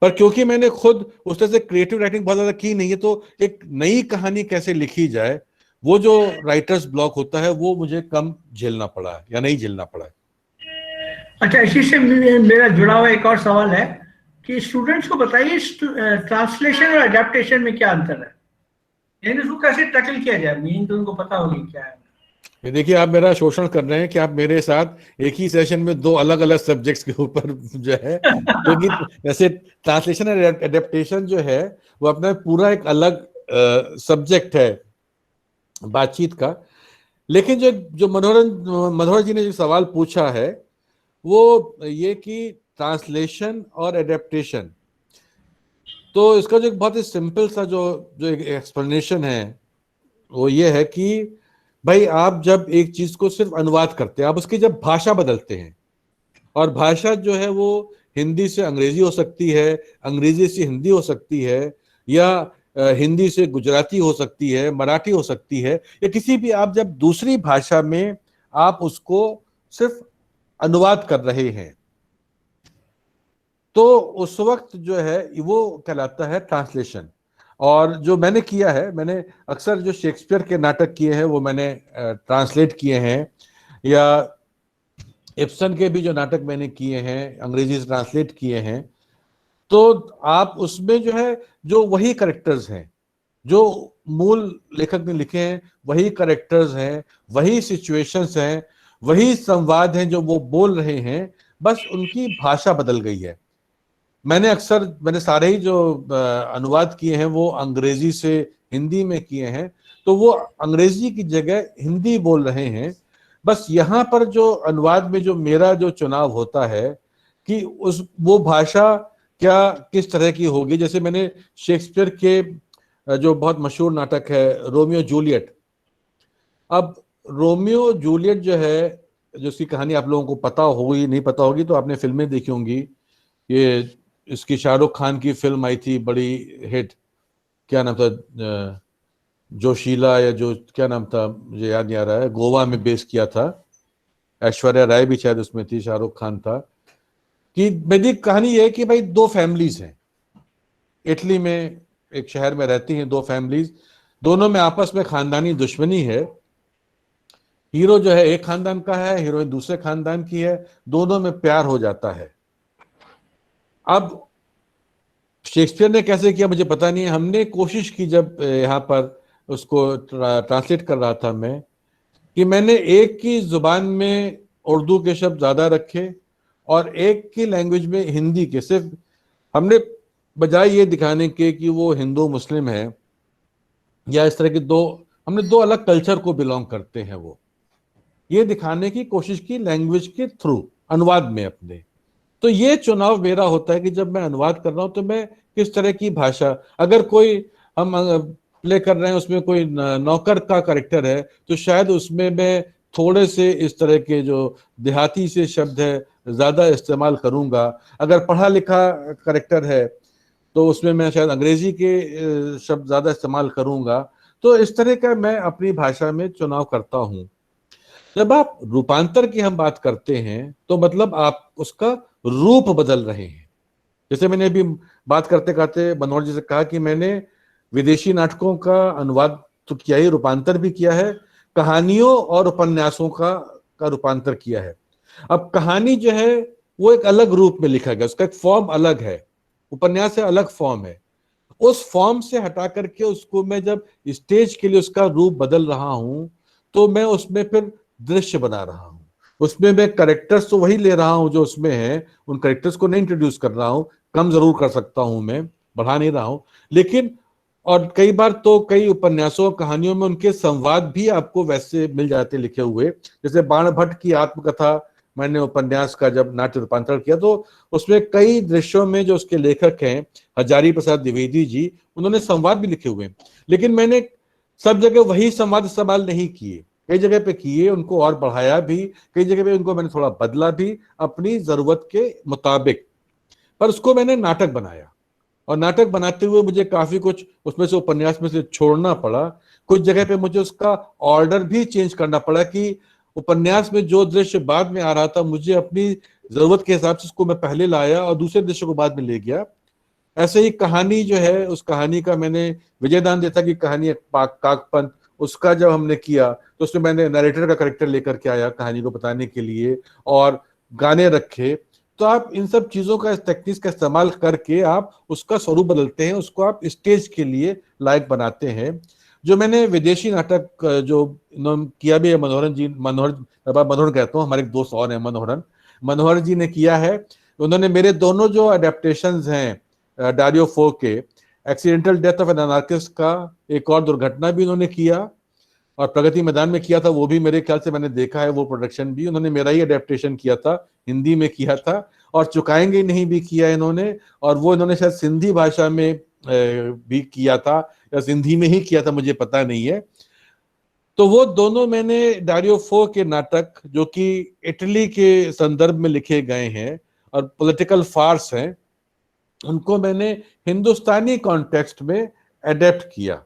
पर क्योंकि मैंने खुद उस तरह से क्रिएटिव राइटिंग बहुत ज्यादा की नहीं है, तो एक नई कहानी कैसे लिखी जाए, वो जो राइटर्स ब्लॉक होता है वो मुझे कम झेलना पड़ा है या नहीं झेलना पड़ा है। अच्छा, इसी से मेरा जुड़ा हुआ एक और सवाल है कि स्टूडेंट्स को बताइए ट्रांसलेशन और अडेप्टेशन में क्या अंतर है, यानी उसको कैसे टैकल किया जाए, मीनिंग तो उनको पता होगी क्या है। ये देखिए, आप मेरा शोषण कर रहे हैं कि आप मेरे साथ एक ही सेशन में दो अलग अलग सब्जेक्ट्स के ऊपर जो है, क्योंकि वैसे ट्रांसलेशन और एडेप्टेशन जो है वो अपना पूरा एक अलग सब्जेक्ट है बातचीत का। लेकिन जो जो मनोहर जी ने जो सवाल पूछा है वो ये कि ट्रांसलेशन और एडेप्टेशन, तो इसका जो एक बहुत ही सिंपल सा जो जो एक एक्सप्लेनेशन है वो ये है कि भाई आप जब एक चीज को सिर्फ अनुवाद करते हैं, आप उसकी जब भाषा बदलते हैं, और भाषा जो है वो हिंदी से अंग्रेजी हो सकती है, अंग्रेजी से हिंदी हो सकती है, या हिंदी से गुजराती हो सकती है, मराठी हो सकती है, या किसी भी, आप जब दूसरी भाषा में आप उसको सिर्फ अनुवाद कर रहे हैं तो उस वक्त जो है वो कहलाता है ट्रांसलेशन। और जो मैंने किया है, मैंने अक्सर जो शेक्सपियर के नाटक किए हैं वो मैंने ट्रांसलेट किए हैं, या इब्सन के भी जो नाटक मैंने किए हैं अंग्रेजी से ट्रांसलेट किए हैं। तो आप उसमें जो है, जो वही करेक्टर्स हैं जो मूल लेखक ने लिखे हैं, वही करेक्टर्स हैं, वही सिचुएशंस हैं, वही संवाद हैं जो वो बोल रहे हैं, बस उनकी भाषा बदल गई है। मैंने सारे ही जो अनुवाद किए हैं वो अंग्रेजी से हिंदी में किए हैं, तो वो अंग्रेजी की जगह हिंदी बोल रहे हैं। बस यहाँ पर जो अनुवाद में जो मेरा जो चुनाव होता है कि वो भाषा क्या किस तरह की होगी। जैसे मैंने शेक्सपियर के जो बहुत मशहूर नाटक है रोमियो जूलियट, अब रोमियो जूलियट जो है, जो उसकी कहानी आप लोगों को पता होगी, नहीं पता होगी तो आपने फिल्में देखी होंगी। ये इसकी शाहरुख खान की फिल्म आई थी बड़ी हिट, क्या नाम था, जोशीला या जो क्या नाम था मुझे याद नहीं आ रहा है, गोवा में बेस किया था, ऐश्वर्या राय भी शायद उसमें थी, शाहरुख खान था। कि मेरी कहानी ये है कि भाई दो फैमिलीज हैं, इटली में एक शहर में रहती हैं दो फैमिलीज, दोनों में आपस में खानदानी दुश्मनी है। हीरो जो है एक खानदान का है, हीरोइन दूसरे खानदान की है, दोनों में प्यार हो जाता है। अब शेक्सपियर ने कैसे किया मुझे पता नहीं है, हमने कोशिश की जब यहाँ पर उसको ट्रांसलेट कर रहा था मैं, कि मैंने एक की जुबान में उर्दू के शब्द ज्यादा रखे और एक की लैंग्वेज में हिंदी के, सिर्फ हमने बजाय ये दिखाने के कि वो हिंदू मुस्लिम है या इस तरह के हमने दो अलग कल्चर को बिलोंग करते हैं, वो ये दिखाने की कोशिश की लैंग्वेज के थ्रू अनुवाद में अपने। तो ये चुनाव मेरा होता है कि जब मैं अनुवाद कर रहा हूं तो मैं किस तरह की भाषा, अगर कोई हम प्ले कर रहे हैं उसमें कोई नौकर का कैरेक्टर है तो शायद उसमें मैं थोड़े से इस तरह के जो देहाती से शब्द है ज्यादा इस्तेमाल करूंगा। अगर पढ़ा लिखा कैरेक्टर है तो उसमें मैं शायद अंग्रेजी के शब्द ज्यादा इस्तेमाल करूंगा। तो इस तरह का मैं अपनी भाषा में चुनाव करता हूं। जब आप रूपांतर की हम बात करते हैं तो मतलब आप उसका रूप बदल रहे हैं। जैसे मैंने अभी बात करते करते मनोहर जी से कहा कि मैंने विदेशी नाटकों का अनुवाद तो किया ही, रूपांतर भी किया है, कहानियों और उपन्यासों का रूपांतर किया है। अब कहानी जो है वो एक अलग रूप में लिखा गया, उसका एक फॉर्म अलग है, उपन्यास से अलग फॉर्म है। उस फॉर्म से हटा करके उसको मैं जब स्टेज के लिए उसका रूप बदल रहा हूं तो मैं उसमें फिर दृश्य बना रहा हूं, उसमें मैं करेक्टर्स तो वही ले रहा हूं जो उसमें है, उन करेक्टर्स को नहीं इंट्रोड्यूस कर रहा हूं, कम जरूर कर सकता हूं, मैं बढ़ा नहीं रहा हूं, लेकिन और कई बार तो कई उपन्यासों कहानियों में उनके संवाद भी आपको वैसे मिल जाते लिखे हुए। जैसे बाण भट्ट की आत्मकथा मैंने उपन्यास का जब नाट्य रूपांतरण किया तो उसमें कई दृश्यों में जो उसके लेखक हैं हजारी प्रसाद द्विवेदी जी, उन्होंने संवाद भी लिखे हुए हैं, लेकिन मैंने सब जगह वही संवाद इस्तेमाल नहीं किए, कई जगह पे किए, उनको और बढ़ाया भी, कई जगह पे उनको मैंने थोड़ा बदला भी अपनी जरूरत के मुताबिक, पर उसको मैंने नाटक बनाया। और नाटक बनाते हुए मुझे काफी कुछ उसमें से उपन्यास में से छोड़ना पड़ा, कुछ जगह पे मुझे उसका ऑर्डर भी चेंज करना पड़ा कि उपन्यास में जो दृश्य बाद में आ रहा था मुझे अपनी जरूरत के हिसाब से उसको मैं पहले लाया और दूसरे दृश्य को बाद में ले गया। ऐसे ही कहानी जो है, उस कहानी का मैंने विजयदान देता की कहानी काकपंथ, उसका जब हमने किया तो उसमें मैंने नरेटर का कैरेक्टर लेकर के आया कहानी को बताने के लिए और गाने रखे। तो आप इन सब चीजों का, इस टेक्निक्स का इस्तेमाल करके आप उसका स्वरूप बदलते हैं, उसको आप स्टेज के लिए लायक बनाते हैं। जो मैंने विदेशी नाटक जो किया भी है, मनोहर कहता हूँ, हमारे एक दोस्त और हैं मनोहर जी ने किया है। उन्होंने मेरे दोनों जो अडेप्टेशंस हैं डारियो फो के, accidental death of an anarchist का एक और दुर्घटना भी उन्होंने किया और प्रगति मैदान में किया था, वो भी मेरे ख्याल से मैंने देखा है, वो प्रोडक्शन भी उन्होंने मेरा ही अडेप्टेशन किया था, हिंदी में किया था, और चुकाएंगे नहीं भी किया इन्होंने, और वो इन्होंने शायद सिंधी भाषा में भी किया था या सिंधी में ही किया था, मुझे पता नहीं है। तो वो दोनों मैंने डारियो फो के नाटक जो कि इटली के संदर्भ में लिखे गए हैं और पॉलिटिकल फार्स हैं, उनको मैंने हिंदुस्तानी कॉन्टेक्स्ट में एडेप्ट किया।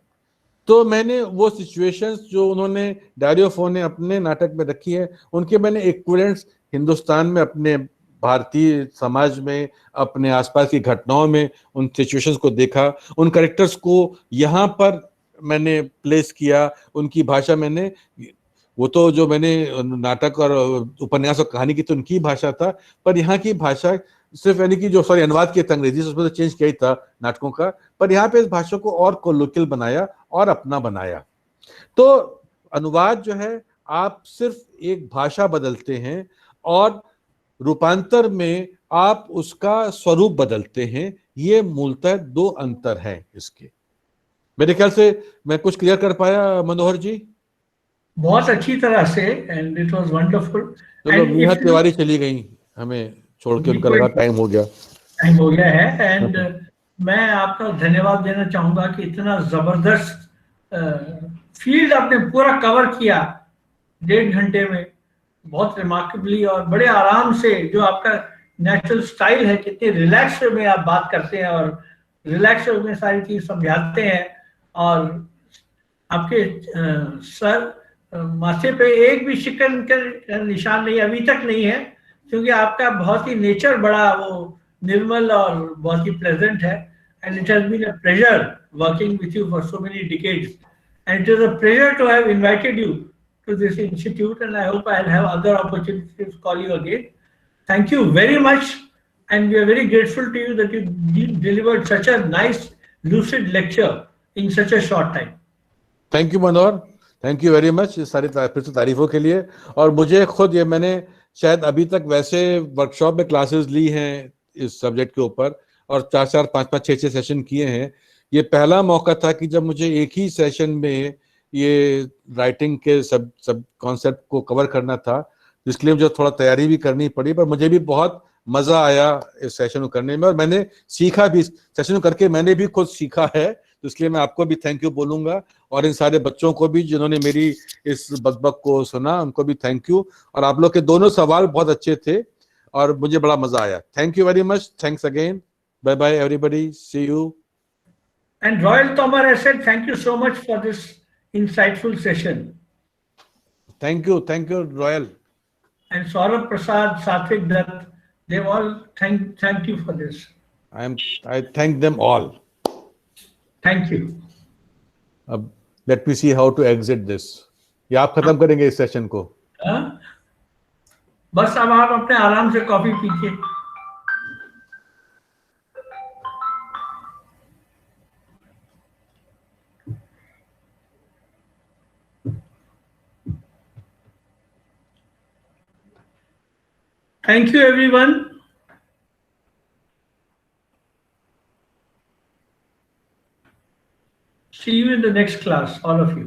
तो मैंने वो सिचुएशंस जो उन्होंने डारियो फो ने अपने नाटक में रखी है, उनके मैंने इक्विवेलेंट्स हिंदुस्तान में अपने भारतीय समाज में, अपने आसपास की घटनाओं में उन सिचुएशंस को देखा, उन कैरेक्टर्स को यहाँ पर मैंने प्लेस किया, उनकी भाषा मैंने, वो तो जो मैंने नाटक और उपन्यास और कहानी की तो उनकी भाषा था, पर यहाँ की भाषा सिर्फ यानी कि जो सॉरी अनुवाद किया था अंग्रेजी से, उसमें तो चेंज किया ही था नाटकों का, पर यहाँ पे इस भाषा को और कोलोकियल बनाया और अपना बनाया। तो अनुवाद जो है, आप सिर्फ एक भाषा बदलते हैं और रूपांतर में आप उसका स्वरूप बदलते हैं। ये मूलतः दो अंतर हैं इसके। मेरे ख्याल से मैं कुछ क्लियर कर पाया मनोहर जी? बहुत अच्छी तरह से, एंड इट वाज वंडरफुल। चलो, मीना तिवारी चली गई, हमें छोड़ के, उनका लगा टाइम हो गया। टाइम हो गया है, एंड मैं आपका धन्यवाद देना चाहूंगा कि इतना जबरदस्त फील्ड आपने पूरा कवर किया 1.5 घंटे में, बहुत रिमार्केबली और बड़े आराम से, जो आपका नेचुरल स्टाइल है, कितने रिलैक्स में आप बात करते हैं और रिलैक्स में सारी चीज समझाते हैं, और आपके सर माथे पे एक भी शिकन का निशान नहीं, अभी तक नहीं है, क्योंकि आपका बहुत ही नेचर बड़ा वो निर्मल और बहुत ही प्लेजेंट है। And it has been a pleasure working with you for so many decades, and it is a pleasure to have invited you to this institute, and I hope I'll have other opportunities to call you again. Thank you very much, and we are very grateful to you that you delivered such a nice, lucid lecture in such a short time. Thank you Manohar, thank you very much इस सारी फिर से तारीफों के लिए। और मुझे खुद, ये मैंने शायद अभी तक वैसे वर्कशॉप में क्लासेस ली हैं इस सब्जेक्ट के ऊपर, और 4-4, 5-5, 6-6 सेशन किए हैं। ये पहला मौका था कि जब मुझे एक ही सेशन में ये राइटिंग के सब कॉन्सेप्ट को कवर करना था, इसके लिए मुझे थोड़ा तैयारी भी करनी पड़ी, पर मुझे भी बहुत मजा आया इस सेशन को करने में, और मैंने सीखा भी, सेशन करके मैंने भी खुद सीखा है। तो इसलिए मैं आपको भी थैंक यू बोलूंगा, और इन सारे बच्चों को भी जिन्होंने मेरी इस बकबक को सुना, उनको भी थैंक यू। और आप लोग के दोनों सवाल बहुत अच्छे थे और मुझे बड़ा मजा आया। Thank you very much, thanks again, bye bye everybody, see you. And Royal Tomar, I said thank you so much for this insightful session. Thank you Royal. And Saurabh Prasad, Satvik Dutt, they've all thanked you for this. I thank them all. Thank you. अब let me see how to exit this. या आप खत्म करेंगे इस session को? बस अब आप अपने आराम से कॉफी पीजिए। Thank you, everyone. See you in the next class, all of you.